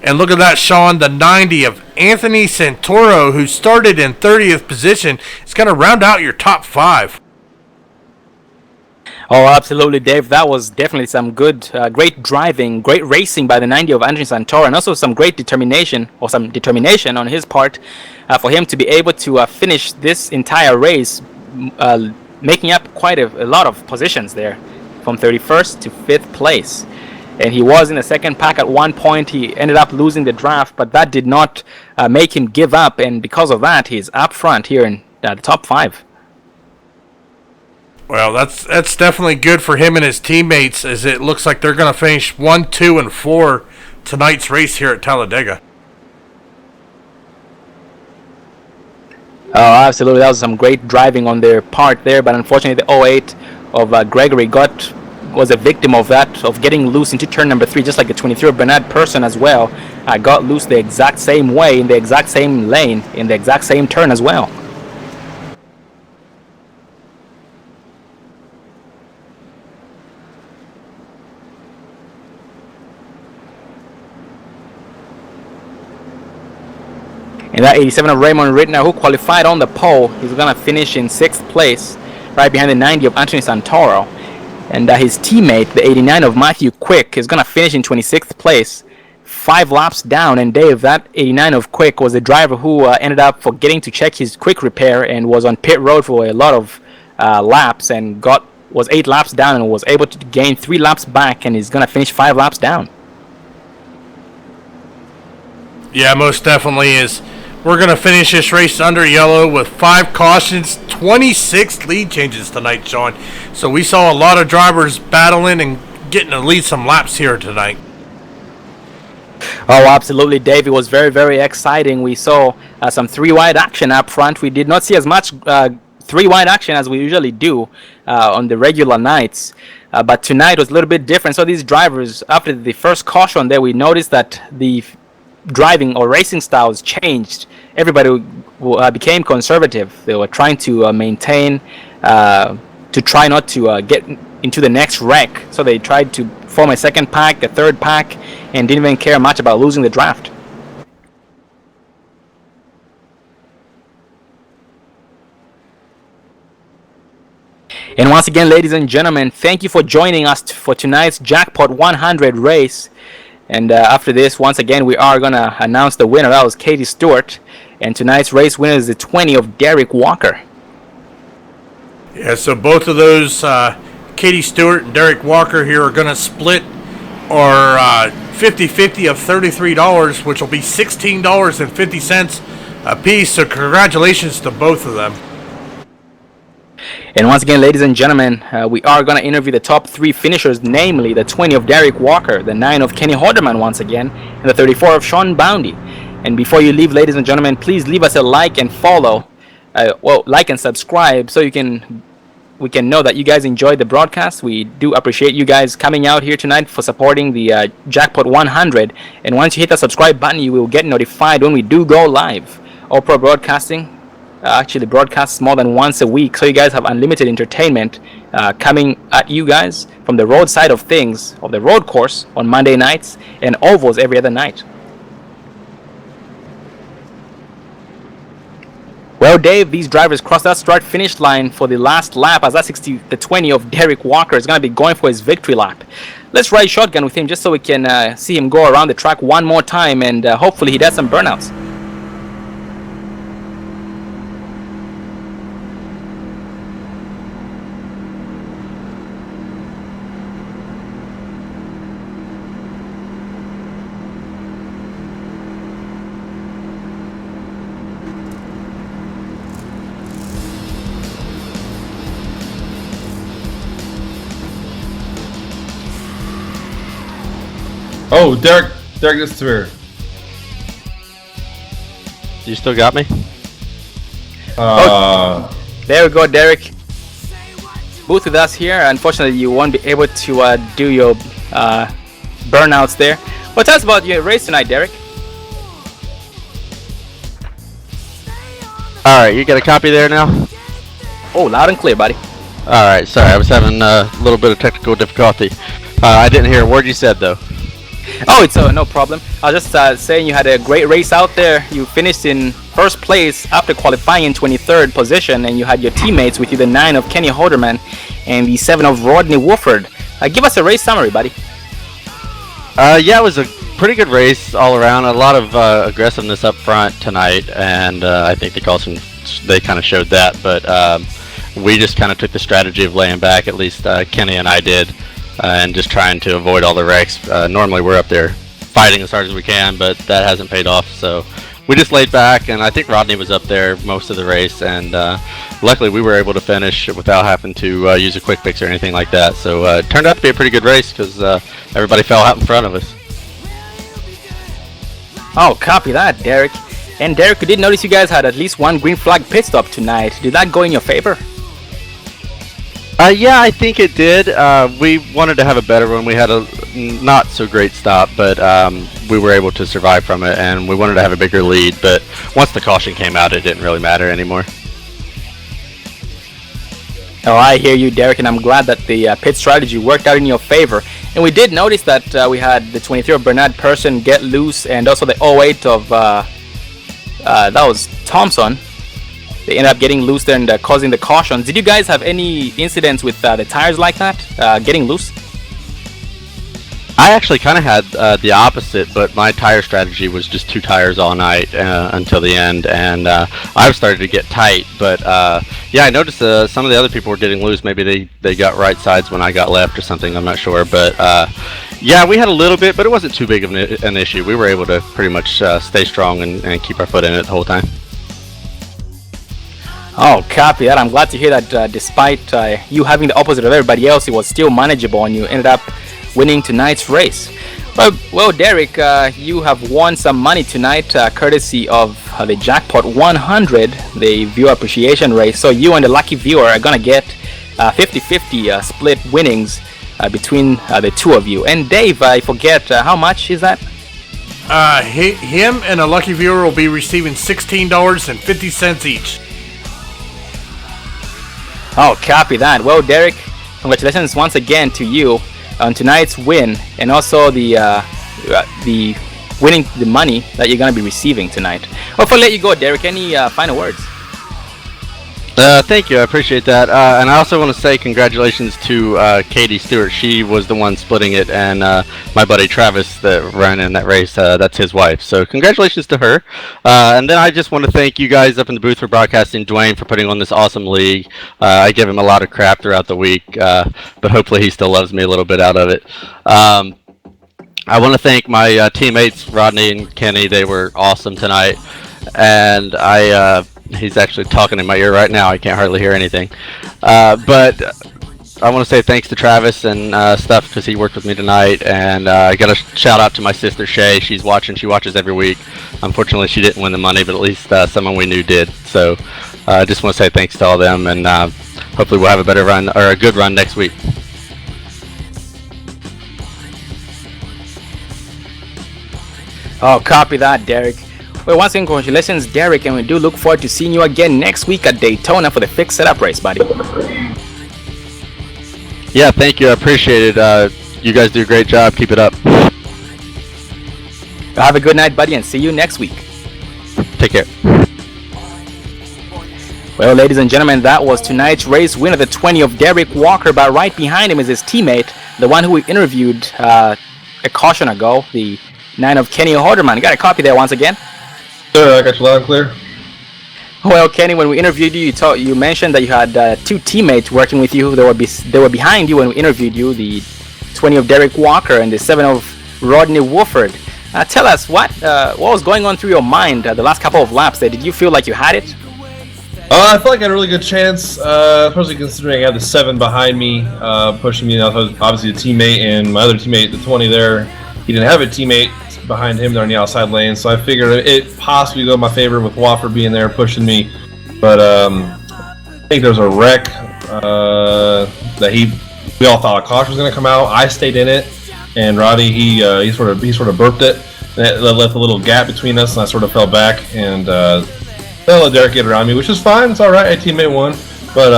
And look at that, Sean, the 90 of Anthony Santoro, who started in 30th position, is going to round out your top 5. Oh, absolutely, Dave. That was definitely some good, great driving, great racing by the 90 of Anthony Santoro, and also some great determination on his part for him to be able to finish this entire race, making up quite a lot of positions there, from 31st to 5th place. And he was in the second pack at one point. He ended up losing the draft, but that did not make him give up, and because of that, he's up front here in the top 5. Well, that's definitely good for him and his teammates, as it looks like they're going to finish 1, 2, and 4 tonight's race here at Talladega. Oh, absolutely. That was some great driving on their part there, but unfortunately the 08 of Gregory was a victim of that, of getting loose into turn number 3, just like the 23 of Bernard Person as well. Got loose the exact same way, in the exact same lane, in the exact same turn as well. And that 87 of Raymond Ritner, who qualified on the pole, he's going to finish in 6th place, right behind the 90 of Anthony Santoro. And his teammate, the 89 of Matthew Quick, is going to finish in 26th place, 5 laps down. And Dave, that 89 of Quick was the driver who ended up forgetting to check his quick repair and was on pit road for a lot of laps and was 8 laps down and was able to gain 3 laps back, and he's going to finish 5 laps down. Yeah, most definitely is. we're going to finish this race under yellow with 5 cautions, 26 lead changes tonight, Sean. So we saw a lot of drivers battling and getting to lead some laps here tonight. Oh, absolutely, Dave. It was very, very exciting. We saw some 3-wide action up front. We did not see as much 3-wide action as we usually do on the regular nights. But tonight was a little bit different. So these drivers, after the first caution there, we noticed that the driving or racing styles changed. Everybody became conservative. They were trying to maintain, to try not to get into the next wreck. So they tried to form a second pack, a third pack, and didn't even care much about losing the draft. And once again, ladies and gentlemen, thank you for joining us for tonight's Jackpot 100 race. And after this, once again, we are going to announce the winner. That was Katie Stewart. And tonight's race winner is the 20 of Derek Walker. Yeah, so both of those, Katie Stewart and Derek Walker here, are going to split our 50-50 of $33, which will be $16.50 a piece. So congratulations to both of them. And once again, ladies and gentlemen, we are going to interview the top 3 finishers, namely the 20 of Derek Walker, the 9 of Kenny Horderman once again, and the 34 of Sean Boundy. And before you leave, ladies and gentlemen, please leave us a like and follow, like and subscribe, so we can know that you guys enjoyed the broadcast. We do appreciate you guys coming out here tonight for supporting the Jackpot 100. And once you hit the subscribe button, you will get notified when we do go live. All Pro Broadcasting actually broadcasts more than once a week, so you guys have unlimited entertainment coming at you guys from the road side of things, of the road course on Monday nights and ovals every other night. Well, Dave, these drivers crossed that start finish line for the last lap, as the 20 of Derek Walker is going to be going for his victory lap. Let's ride shotgun with him just so we can see him go around the track one more time, and hopefully he does some burnouts. Oh, Derek disappeared. You still got me? There we go, Derek. Booth with us here. Unfortunately, you won't be able to do your burnouts there. Well, tell us about your race tonight, Derek. Alright, you got a copy there now? Oh, loud and clear, buddy. Alright, sorry, I was having a little bit of technical difficulty. I didn't hear a word you said, though. Oh, it's no problem. I was just saying you had a great race out there. You finished in first place after qualifying in 23rd position, and you had your teammates with you, the 9 of Kenny Horderman and the 7 of Rodney Wooford. Give us a race summary, buddy. Yeah, it was a pretty good race all around. A lot of aggressiveness up front tonight, and I think the Carlson, they kind of showed that, but we just kind of took the strategy of laying back, at least Kenny and I did. And just trying to avoid all the wrecks. Normally we're up there fighting as hard as we can, but that hasn't paid off. So we just laid back, and I think Rodney was up there most of the race, and luckily we were able to finish without having to use a quick fix or anything like that. So it turned out to be a pretty good race because everybody fell out in front of us. Oh, copy that, Derek. And Derek, we did notice you guys had at least one green flag pit stop tonight. Did that go in your favor? Yeah, I think it did. We wanted to have a better one. We had a not so great stop, but we were able to survive from it, and we wanted to have a bigger lead. But once the caution came out, it didn't really matter anymore. Oh, I hear you, Derek, and I'm glad that the pit strategy worked out in your favor. And we did notice that we had the 23 of Bernard Persson get loose, and also the 08 of that was Thompson. They ended up getting loose there and causing the cautions. Did you guys have any incidents with the tires like that, getting loose? I actually kind of had the opposite, but my tire strategy was just 2 tires all night until the end, and I started to get tight. But yeah, I noticed some of the other people were getting loose. Maybe they got right sides when I got left or something. I'm not sure, but Yeah, we had a little bit, but it wasn't too big of an issue. We were able to pretty much stay strong and keep our foot in it the whole time. Oh, copy that. I'm glad to hear that despite you having the opposite of everybody else, it was still manageable and you ended up winning tonight's race. Well, Derek, you have won some money tonight courtesy of the Jackpot 100, the viewer appreciation race. So you and the lucky viewer are going to get 50-50 split winnings between the two of you. And Dave, I forget, how much is that? Him and a lucky viewer will be receiving $16.50 each. Oh, copy that. Well, Derek, congratulations once again to you on tonight's win, and also the winning the money that you're going to be receiving tonight. Before I let you go, Derek, any final words? Thank you, I appreciate that. And I also want to say congratulations to Katie Stewart. She was the one splitting it, and my buddy Travis that ran in that race, that's his wife. So congratulations to her. And then I just want to thank you guys up in the booth for broadcasting, Dwayne, for putting on this awesome league. I give him a lot of crap throughout the week, but hopefully he still loves me a little bit out of it. I want to thank my teammates, Rodney and Kenny. They were awesome tonight. And he's actually talking in my ear right now. I can't hardly hear anything. But I want to say thanks to Travis and stuff because he worked with me tonight. And I got a shout out to my sister Shay. She's watching. She watches every week. Unfortunately, she didn't win the money, but at least someone we knew did. So I just want to say thanks to all them, and hopefully we'll have a better run or a good run next week. Oh, copy that, Derek. Well, once again, congratulations, Derek, and we do look forward to seeing you again next week at Daytona for the fixed setup race, buddy. Yeah, thank you. I appreciate it. You guys do a great job. Keep it up. Have a good night, buddy, and see you next week. Take care. Well, ladies and gentlemen, that was tonight's race winner, the 20 of Derek Walker, but right behind him is his teammate, the one who we interviewed a caution ago, the 9 of Kenny Horderman. You got a copy there once again? I got you loud and clear. Well, Kenny, when we interviewed you, you mentioned that you had 2 teammates working with you. They were behind you when we interviewed you, the 20 of Derek Walker and the 7 of Rodney Wolford. Tell us, what was going on through your mind the last couple of laps there? Did you feel like you had it? I felt like I had a really good chance, especially considering I had the 7 behind me, pushing me. I was obviously a teammate, and my other teammate, the 20 there, he didn't have a teammate behind him there on the outside lane, so I figured it possibly go in my favor with Wofford being there pushing me. But I think there was a wreck that we all thought a caution was going to come out. I stayed in it, and Roddy he sort of burped it, and it left a little gap between us, and I sort of fell back and then let Derek get around me, which is fine. It's all right. A teammate won, but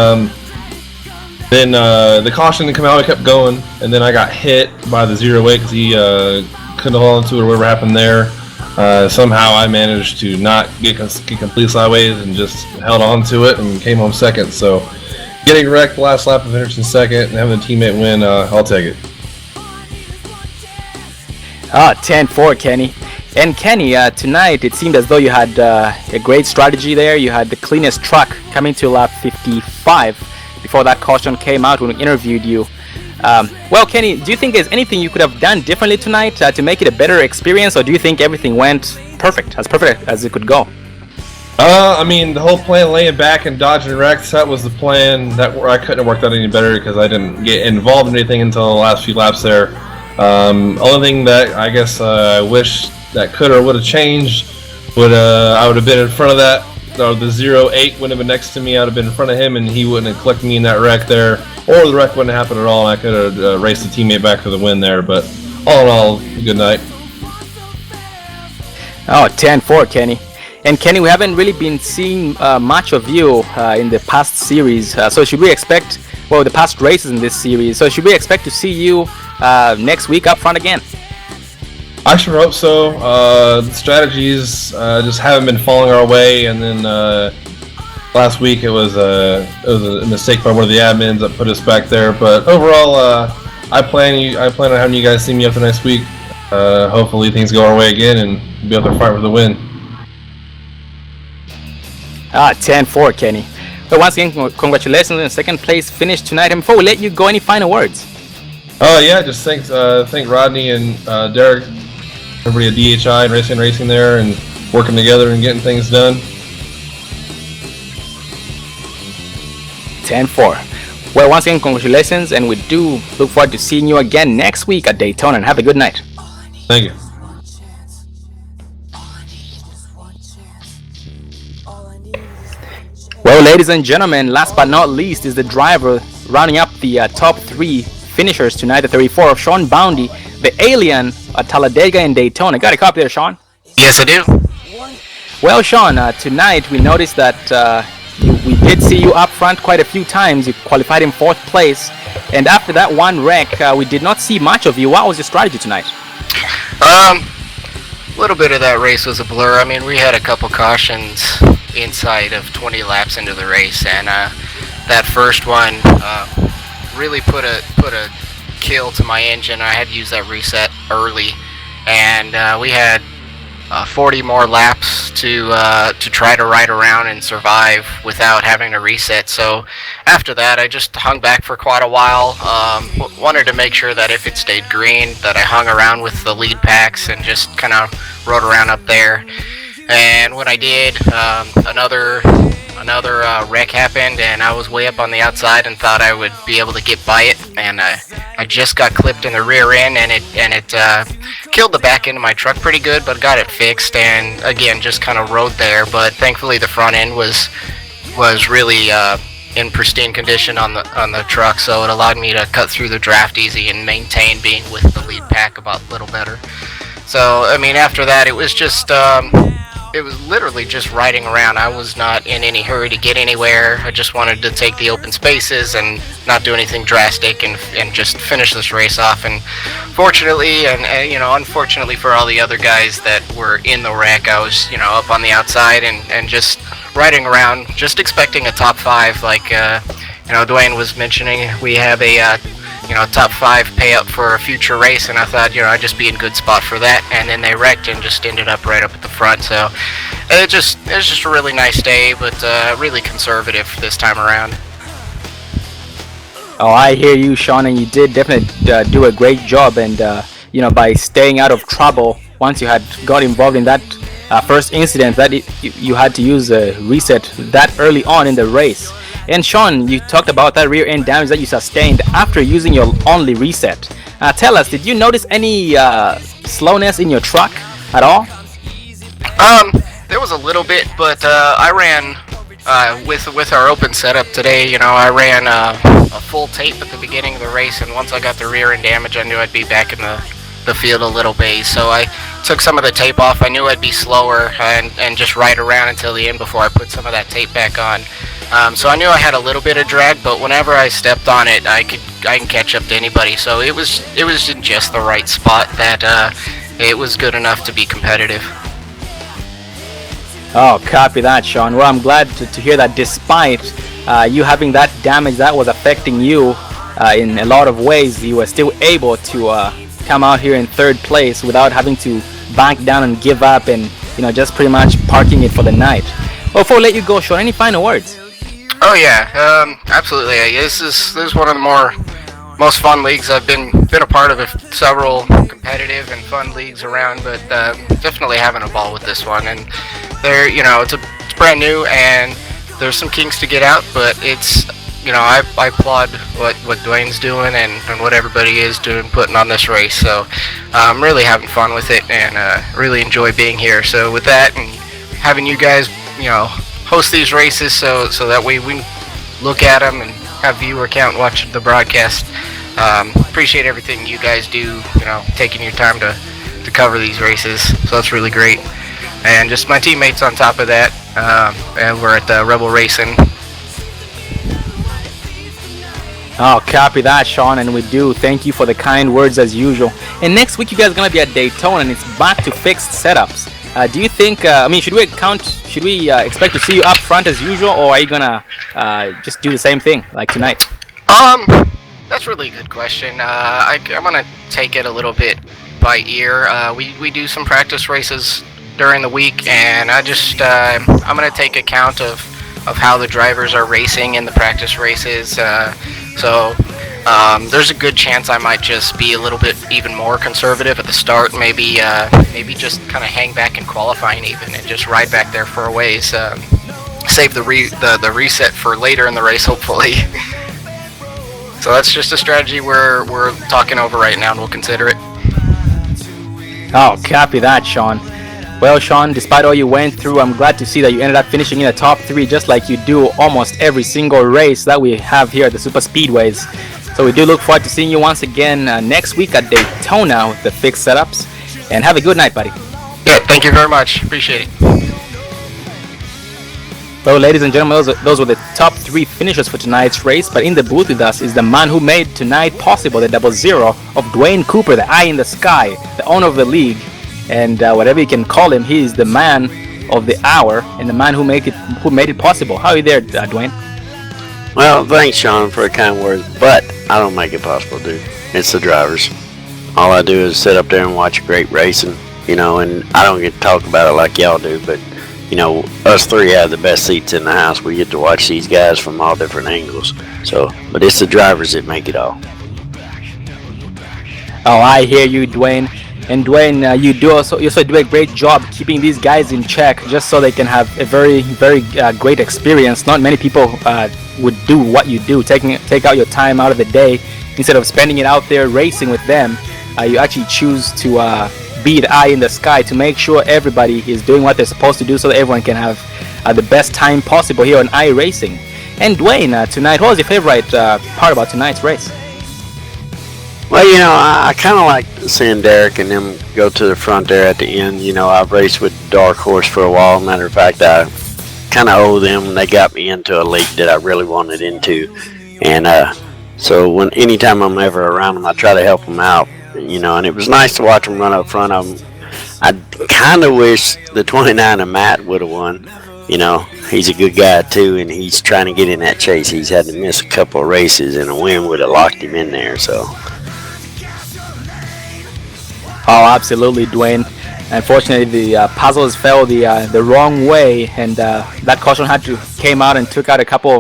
then the caution didn't come out. I kept going, and then I got hit by the 0-8 because he couldn't hold on to it or whatever happened there. Somehow I managed to not get complete sideways and just held on to it and came home second. So getting wrecked the last lap of Henderson second and having a teammate win, I'll take it. 10-4, Kenny. And Kenny, tonight it seemed as though you had a great strategy there. You had the cleanest truck coming to lap 55 before that caution came out when we interviewed you. Well, Kenny, do you think there's anything you could have done differently tonight to make it a better experience, or do you think everything went perfect as it could go? I mean, the whole plan laying back and dodging wrecks, that was the plan. I couldn't have worked out any better because I didn't get involved in anything until the last few laps there. Only thing that I guess I wish that could or would have changed I would have been in front of that. The 0-8 wouldn't have been next to me. I would have been in front of him, and he wouldn't have collected me in that wreck there, or the wreck wouldn't have happened at all, and I could have raced the teammate back for the win there. But all in all, good night. 10-4, Kenny. And Kenny, we haven't really been seeing much of you in the past series. So should we expect, the past races in this series? So should we expect to see you next week up front again? I sure hope so. The strategies just haven't been falling our way, and then last week it was a mistake by one of the admins that put us back there. But overall, I plan on having you guys see me up the next week. Hopefully things go our way again and be able to fight for the win. 10-4, Kenny. Well, once again, congratulations on the second place finish tonight. And before we let you go, any final words? Oh yeah, just thank Rodney and Derek, everybody at DHI and Racing there, and working together and getting things done. 10-4. Well, once again, congratulations, and we do look forward to seeing you again next week at Daytona, and have a good night. Thank you. Well, ladies and gentlemen, last but not least is the driver rounding up the top 3 finishers tonight, the 34 of Sean Boundy, the alien at Talladega and Daytona. Got a copy there, Sean? Yes, I do. Well, Sean, tonight we noticed that we did see you up front quite a few times. You qualified in 4th place, and after that one wreck, we did not see much of you. What was your strategy tonight? A little bit of that race was a blur. I mean, we had a couple cautions inside of 20 laps into the race, and that first one really put a kill to my engine. I had to use that reset early, and we had 40 more laps to try to ride around and survive without having to reset. So after that, I just hung back for quite a while. Wanted to make sure that if it stayed green, that I hung around with the lead packs and just kind of rode around up there. And when I did, another wreck happened, and I was way up on the outside and thought I would be able to get by it, and I just got clipped in the rear end, and it killed the back end of my truck pretty good, but got it fixed, and again just kind of rode there. But thankfully the front end was really in pristine condition on the truck, so it allowed me to cut through the draft easy and maintain being with the lead pack about a little better. So I mean, after that it was just it was literally just riding around. I was not in any hurry to get anywhere. I just wanted to take the open spaces and not do anything drastic, and just finish this race off. And fortunately, and unfortunately for all the other guys that were in the wreck, I was up on the outside and just riding around, just expecting a top 5. Like Dwayne was mentioning, we have a top 5 payout for a future race, and I thought, I'd just be in good spot for that. And then they wrecked and just ended up right up at the front. So it was just a really nice day, but really conservative this time around. Oh, I hear you, Sean, and you did definitely do a great job. And by staying out of trouble once you had got involved in that first incident, that you had to use a reset that early on in the race. And Sean, you talked about that rear end damage that you sustained after using your only reset. Tell us, did you notice any slowness in your truck at all? There was a little bit, but I ran with our open setup today. I ran a full tape at the beginning of the race, and once I got the rear end damage, I knew I'd be back in the field a little bit. So I took some of the tape off. I knew I'd be slower and just ride around until the end before I put some of that tape back on. So I knew I had a little bit of drag, but whenever I stepped on it, I can catch up to anybody. So it was in just the right spot that it was good enough to be competitive. Oh, copy that, Sean. Well, I'm glad to hear that despite you having that damage that was affecting you in a lot of ways, you were still able to come out here in 3rd place without having to back down and give up and just pretty much parking it for the night. Well, before I let you go, Sean, any final words? Oh yeah, absolutely. This is one of the most fun leagues I've been a part of. Several competitive and fun leagues around, but definitely having a ball with this one. And it's brand new, and there's some kinks to get out, but it's I applaud what Dwayne's doing and what everybody is doing, putting on this race. So I'm really having fun with it, and really enjoy being here. So with that, and having you guys host these races, so that way we look at them and have viewer count and watch the broadcast. Appreciate everything you guys do, taking your time to cover these races. So that's really great. And just my teammates on top of that, and we're at Rebel Racing. Oh, copy that, Sean, and we do thank you for the kind words as usual. And next week you guys are gonna be at Daytona, and it's back to fixed setups. Do you think? Should we expect to see you up front as usual, or are you gonna just do the same thing like tonight? That's really a good question. I'm gonna take it a little bit by ear. We do some practice races during the week, and I'm gonna take account of how the drivers are racing in the practice races. So There's a good chance I might just be a little bit even more conservative at the start. Maybe just kind of hang back in qualifying even and just ride back there for a ways. Save the reset for later in the race, hopefully. So that's just a strategy we're talking over right now, and we'll consider it. Oh, copy that, Sean. Well, Sean, despite all you went through, I'm glad to see that you ended up finishing in the top 3 just like you do almost every single race that we have here at the Super Speedways. So we do look forward to seeing you once again next week at Daytona with the fixed setups. And have a good night, buddy. Yeah, thank you very much. Appreciate it. Well, ladies and gentlemen, those were the top 3 finishers for tonight's race. But in the booth with us is the man who made tonight possible, the 00 of Dwayne Cooper, the eye in the sky, the owner of the league. And whatever you can call him, he is the man of the hour and the man who made it possible. How are you there, Dwayne? Well, thanks, Sean, for the kind words, but I don't make it possible, dude. It's the drivers. All I do is sit up there and watch a great race, and I don't get to talk about it like y'all do, but us 3 have the best seats in the house. We get to watch these guys from all different angles. But it's the drivers that make it all. Oh, I hear you, Dwayne. And Dwayne, you also do a great job keeping these guys in check, just so they can have a very, very great experience. Not many people would do what you do, take out your time out of the day instead of spending it out there racing with them. You actually choose to be the eye in the sky to make sure everybody is doing what they're supposed to do, so that everyone can have the best time possible here on iRacing. And Dwayne, tonight, what was your favorite part about tonight's race? Well, I kind of like seeing Derek and them go to the front there at the end. I've raced with Dark Horse for a while. Matter of fact, I kind of owe them. They got me into a league that I really wanted into. And so anytime I'm ever around them, I try to help them out. And it was nice to watch them run up front of them. I kind of wish the 29 of Matt would have won. He's a good guy too, and he's trying to get in that chase. He's had to miss a couple of races, and a win would have locked him in there. So. Oh, absolutely, Dwayne. Unfortunately, the puzzles fell the wrong way, and that caution came out and took out a couple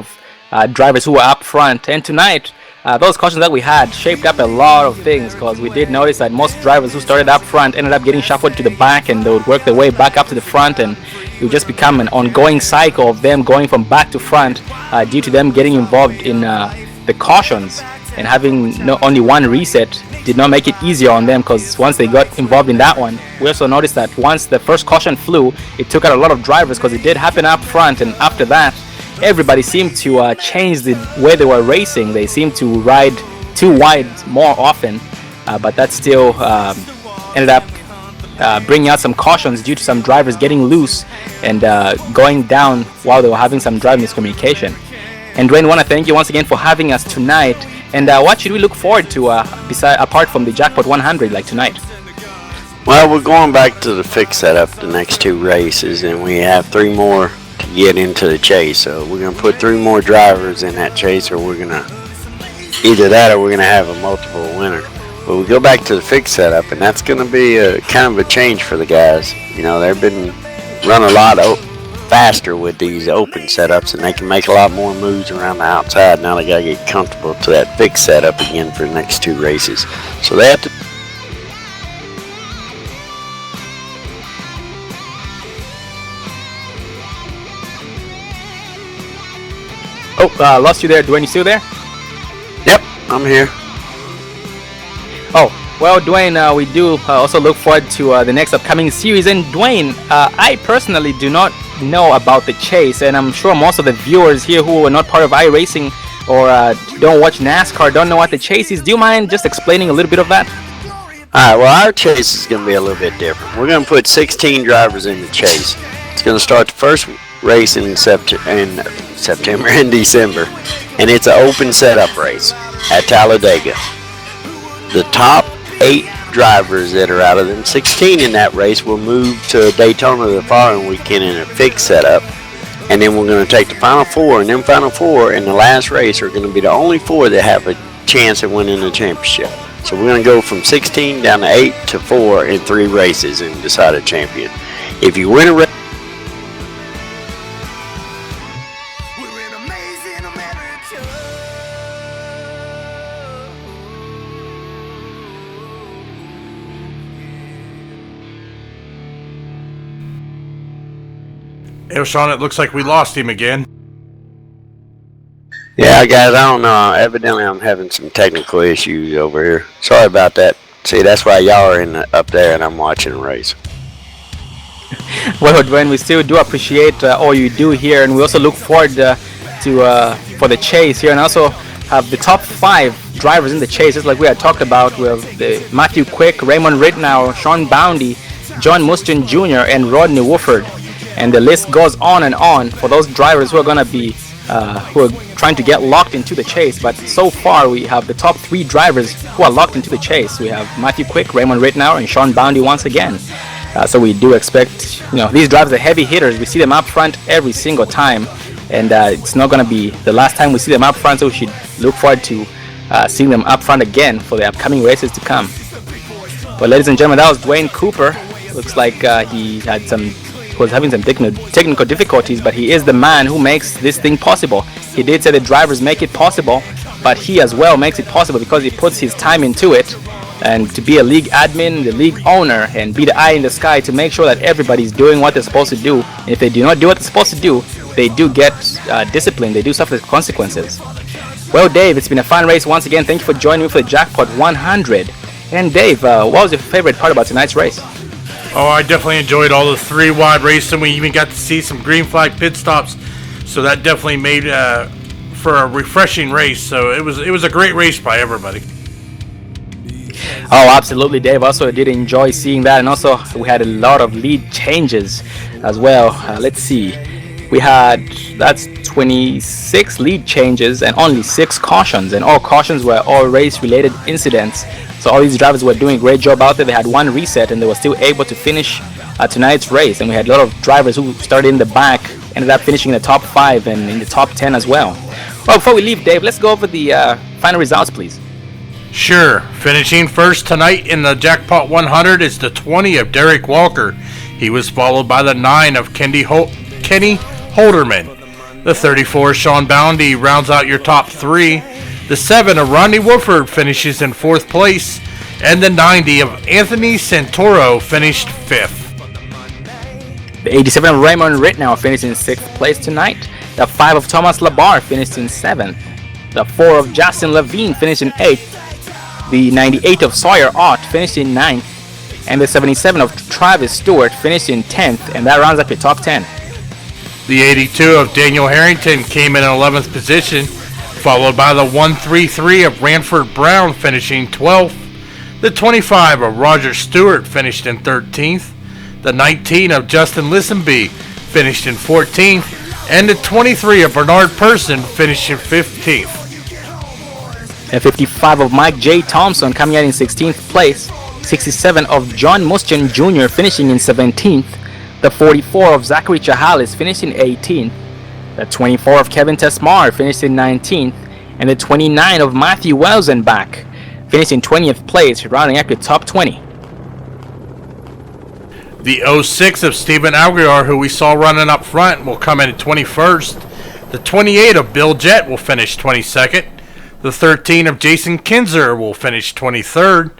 of drivers who were up front. And tonight, those cautions that we had shaped up a lot of things, because we did notice that most drivers who started up front ended up getting shuffled to the back, and they would work their way back up to the front, and it would just become an ongoing cycle of them going from back to front due to them getting involved in the cautions. And having only one reset did not make it easier on them, because once they got involved in that one, we also noticed that once the first caution flew, it took out a lot of drivers, because it did happen up front, and after that, everybody seemed to change the way they were racing. They seemed to ride too wide more often, but that still ended up bringing out some cautions due to some drivers getting loose and going down while they were having some drive miscommunication. And Dwayne, I want to thank you once again for having us tonight. And what should we look forward to apart from the Jackpot 100 like tonight? Well, we're going back to the fixed setup the next 2 races, and we have 3 more to get into the chase. So we're going to put 3 more drivers in that chase, or we're going to either that or we're going to have a multiple winner. But we go back to the fixed setup, and that's going to be a kind of a change for the guys. They've been running a lot faster with these open setups, and they can make a lot more moves around the outside. Now they got to get comfortable to that fixed setup again for the next 2 races. So they have to. Oh, lost you there, Dwayne. You still there? Yep, I'm here. Oh, well, Dwayne, we do also look forward to the next upcoming series. And Dwayne, I personally do not know about the chase, and I'm sure most of the viewers here who are not part of iRacing or don't watch NASCAR don't know what the chase is. Do you mind just explaining a little bit of that? Alright, well, our chase is going to be a little bit different. We're going to put 16 drivers in the chase. It's going to start the first race in September and December, and it's an open setup race at Talladega. The top 8 drivers that are out of them 16 in that race will move to Daytona the following weekend in a fixed setup, and then we're going to take the final 4, and them final 4 in the last race are going to be the only 4 that have a chance of winning the championship. So we're going to go from 16 down to 8 to 4 in 3 races and decide a champion. If you win a race, Hey, Sean, it looks like we lost him again. Yeah, guys, I don't know. Evidently, I'm having some technical issues over here. Sorry about that. See, that's why y'all are up there and I'm watching the race. Well, Dwayne, we still do appreciate all you do here, and we also look forward to for the chase here, and also have the top 5 drivers in the chase, just like we had talked about, with Matthew Quick, Raymond Rittenau, Sean Boundy, John Mustin Jr., and Rodney Wooford. And the list goes on and on for those drivers who are going to be who are trying to get locked into the chase. But so far, we have the top 3 drivers who are locked into the chase. We have Matthew Quick, Raymond Rittenau, and Sean Boundy once again. So we do expect, these drivers are heavy hitters. We see them up front every single time, and it's not going to be the last time we see them up front. So we should look forward to seeing them up front again for the upcoming races to come. Well, ladies and gentlemen, that was Dwayne Cooper. Looks like he was having some technical difficulties, but he is the man who makes this thing possible. He did say the drivers make it possible, but he as well makes it possible because he puts his time into it. And to be a league admin, the league owner, and be the eye in the sky to make sure that everybody's doing what they're supposed to do. And if they do not do what they're supposed to do, they do get disciplined. They do suffer the consequences. Well, Dave, it's been a fun race once again. Thank you for joining me for the Jackpot 100. And Dave, what was your favorite part about tonight's race? Oh, I definitely enjoyed all the 3 wide racing. We even got to see some green flag pit stops, so that definitely made for a refreshing race. So it was a great race by everybody. Oh, absolutely, Dave. Also, did enjoy seeing that, and also we had a lot of lead changes as well. Let's see, that's 26 lead changes and only 6 cautions, and all cautions were all race-related incidents. So all these drivers were doing a great job out there. They had 1 reset, and they were still able to finish tonight's race. And we had a lot of drivers who started in the back, ended up finishing in the top 5 and in the top 10 as well. Well, before we leave, Dave, let's go over the final results, please. Sure. Finishing first tonight in the Jackpot 100 is the 20 of Derek Walker. He was followed by the 9 of Kenny Holderman. The 34 Sean Boundy rounds out your top 3. The 7 of Rodney Wooford finishes in 4th place. And the 90 of Anthony Santoro finished 5th. The 87 of Raymond Rittenau finished in 6th place tonight. The 5 of Thomas Labar finished in 7th. The 4 of Justin Levine finished in 8th. The 98 of Sawyer Ott finished in 9th. And the 77 of Travis Stewart finished in 10th. And that rounds up your top 10. The 82 of Daniel Harrington came in 11th position, followed by the 133 of Ranford Brown finishing 12th. The 25 of Roger Stewart finished in 13th. The 19 of Justin Listenby finished in 14th. And the 23 of Bernard Person finished in 15th. The 55 of Mike J. Thompson coming out in 16th place. 67 of John Mustin Jr. finishing in 17th. The 44 of Zachary Chahalis finished in 18th. The 24 of Kevin Tesmar finished in 19th. And the 29 of Matthew Welsenbach finished in 20th place, rounding up your top 20. The 06 of Stephen Aguiar, who we saw running up front, will come in at 21st. The 28 of Bill Jett will finish 22nd. The 13 of Jason Kinzer will finish 23rd.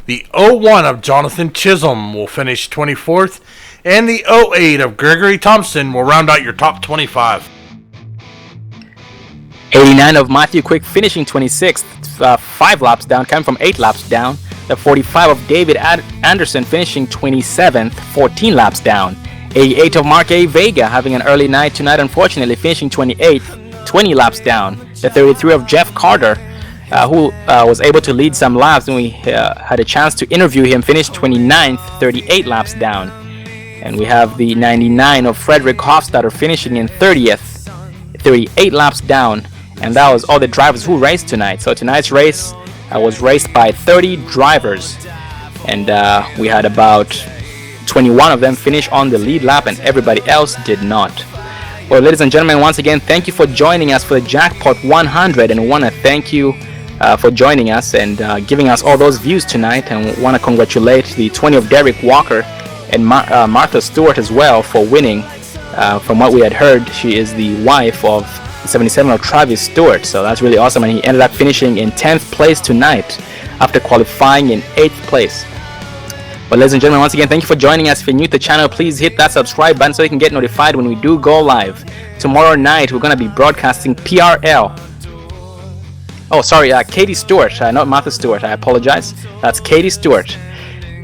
The 01 of Jonathan Chisholm will finish 24th. And the 08 of Gregory Thompson will round out your top 25. 89 of Matthew Quick finishing 26th, 5 laps down, coming from 8 laps down. The 45 of David Anderson finishing 27th, 14 laps down. 88 of Mark A. Vega having an early night tonight, unfortunately, finishing 28th, 20 laps down. The 33 of Jeff Carter, who was able to lead some laps, and we had a chance to interview him, finished 29th, 38 laps down. And we have the 99 of Frederick Hofstadter finishing in 30th, 38 laps down. And that was all the drivers who raced tonight. So tonight's race was raced by 30 drivers. And we had about 21 of them finish on the lead lap, and everybody else did not. Well, ladies and gentlemen, once again, thank you for joining us for the Jackpot 100, and I want to thank you for joining us and giving us all those views tonight, and want to congratulate the 20 of Derek Walker and Martha Stewart as well for winning. From what we had heard, she is the wife of the 77 of Travis Stewart, so that's really awesome, and he ended up finishing in 10th place tonight after qualifying in 8th place. But ladies and gentlemen, once again, thank you for joining us. If you're new to the channel, please hit that subscribe button so you can get notified when we do go live. Tomorrow night, we're going to be broadcasting PRL. Oh, sorry, Katie Stewart, not Martha Stewart. I apologize. That's Katie Stewart.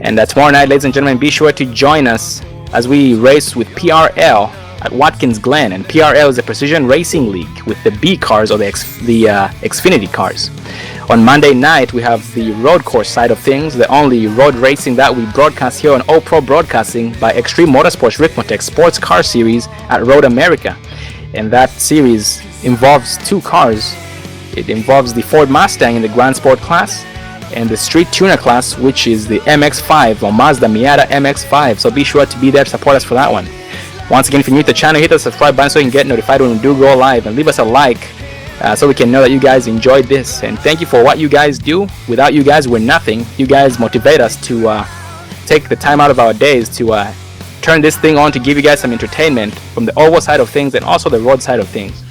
And tomorrow night, ladies and gentlemen, be sure to join us as we race with PRL at Watkins Glen. And PRL is a precision racing league with the B cars or the Xfinity cars. On Monday night, we have the road course side of things, the only road racing that we broadcast here on All Pro Broadcasting by Extreme Motorsports Rick Motek Sports Car Series at Road America. And that series involves two cars. It involves the Ford Mustang in the Grand Sport class and the Street Tuner class, which is the MX-5 or Mazda Miata MX-5. So be sure to be there to support us for that one. Once again, if you're new to the channel, hit the subscribe button so you can get notified when we do go live, and leave us a like so we can know that you guys enjoyed this. And thank you for what you guys do. Without you guys, we're nothing. You guys motivate us to take the time out of our days to turn this thing on to give you guys some entertainment from the oval side of things and also the road side of things.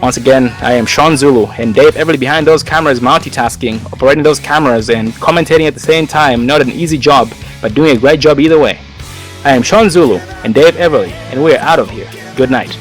Once again, I am Sean Zulu, and Dave Everly behind those cameras, multitasking, operating those cameras and commentating at the same time. Not an easy job, but doing a great job either way. I am Sean Zulu and Dave Everly, and we are out of here. Good night.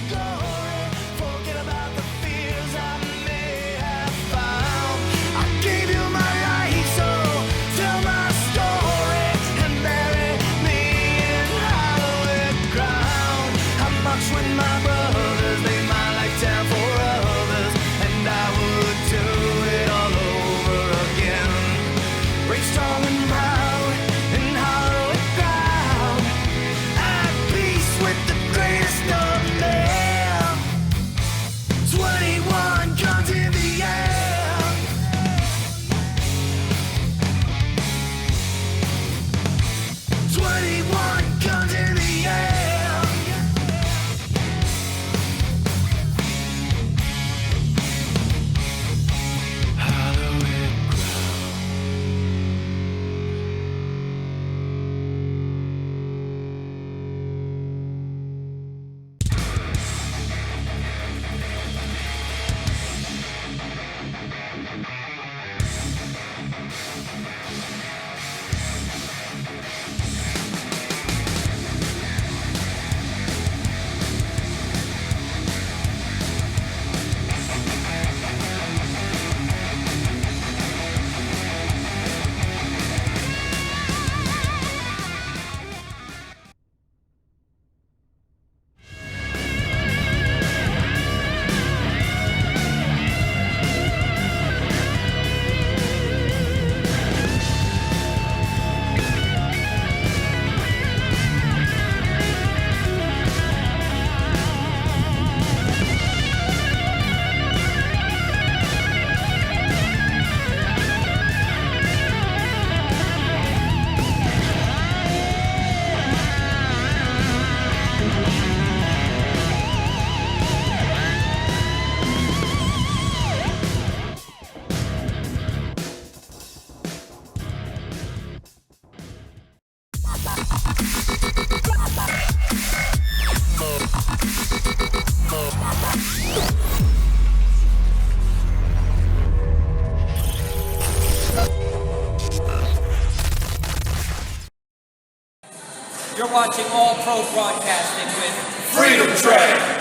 You're watching All Pro Broadcasting with Freedom Train.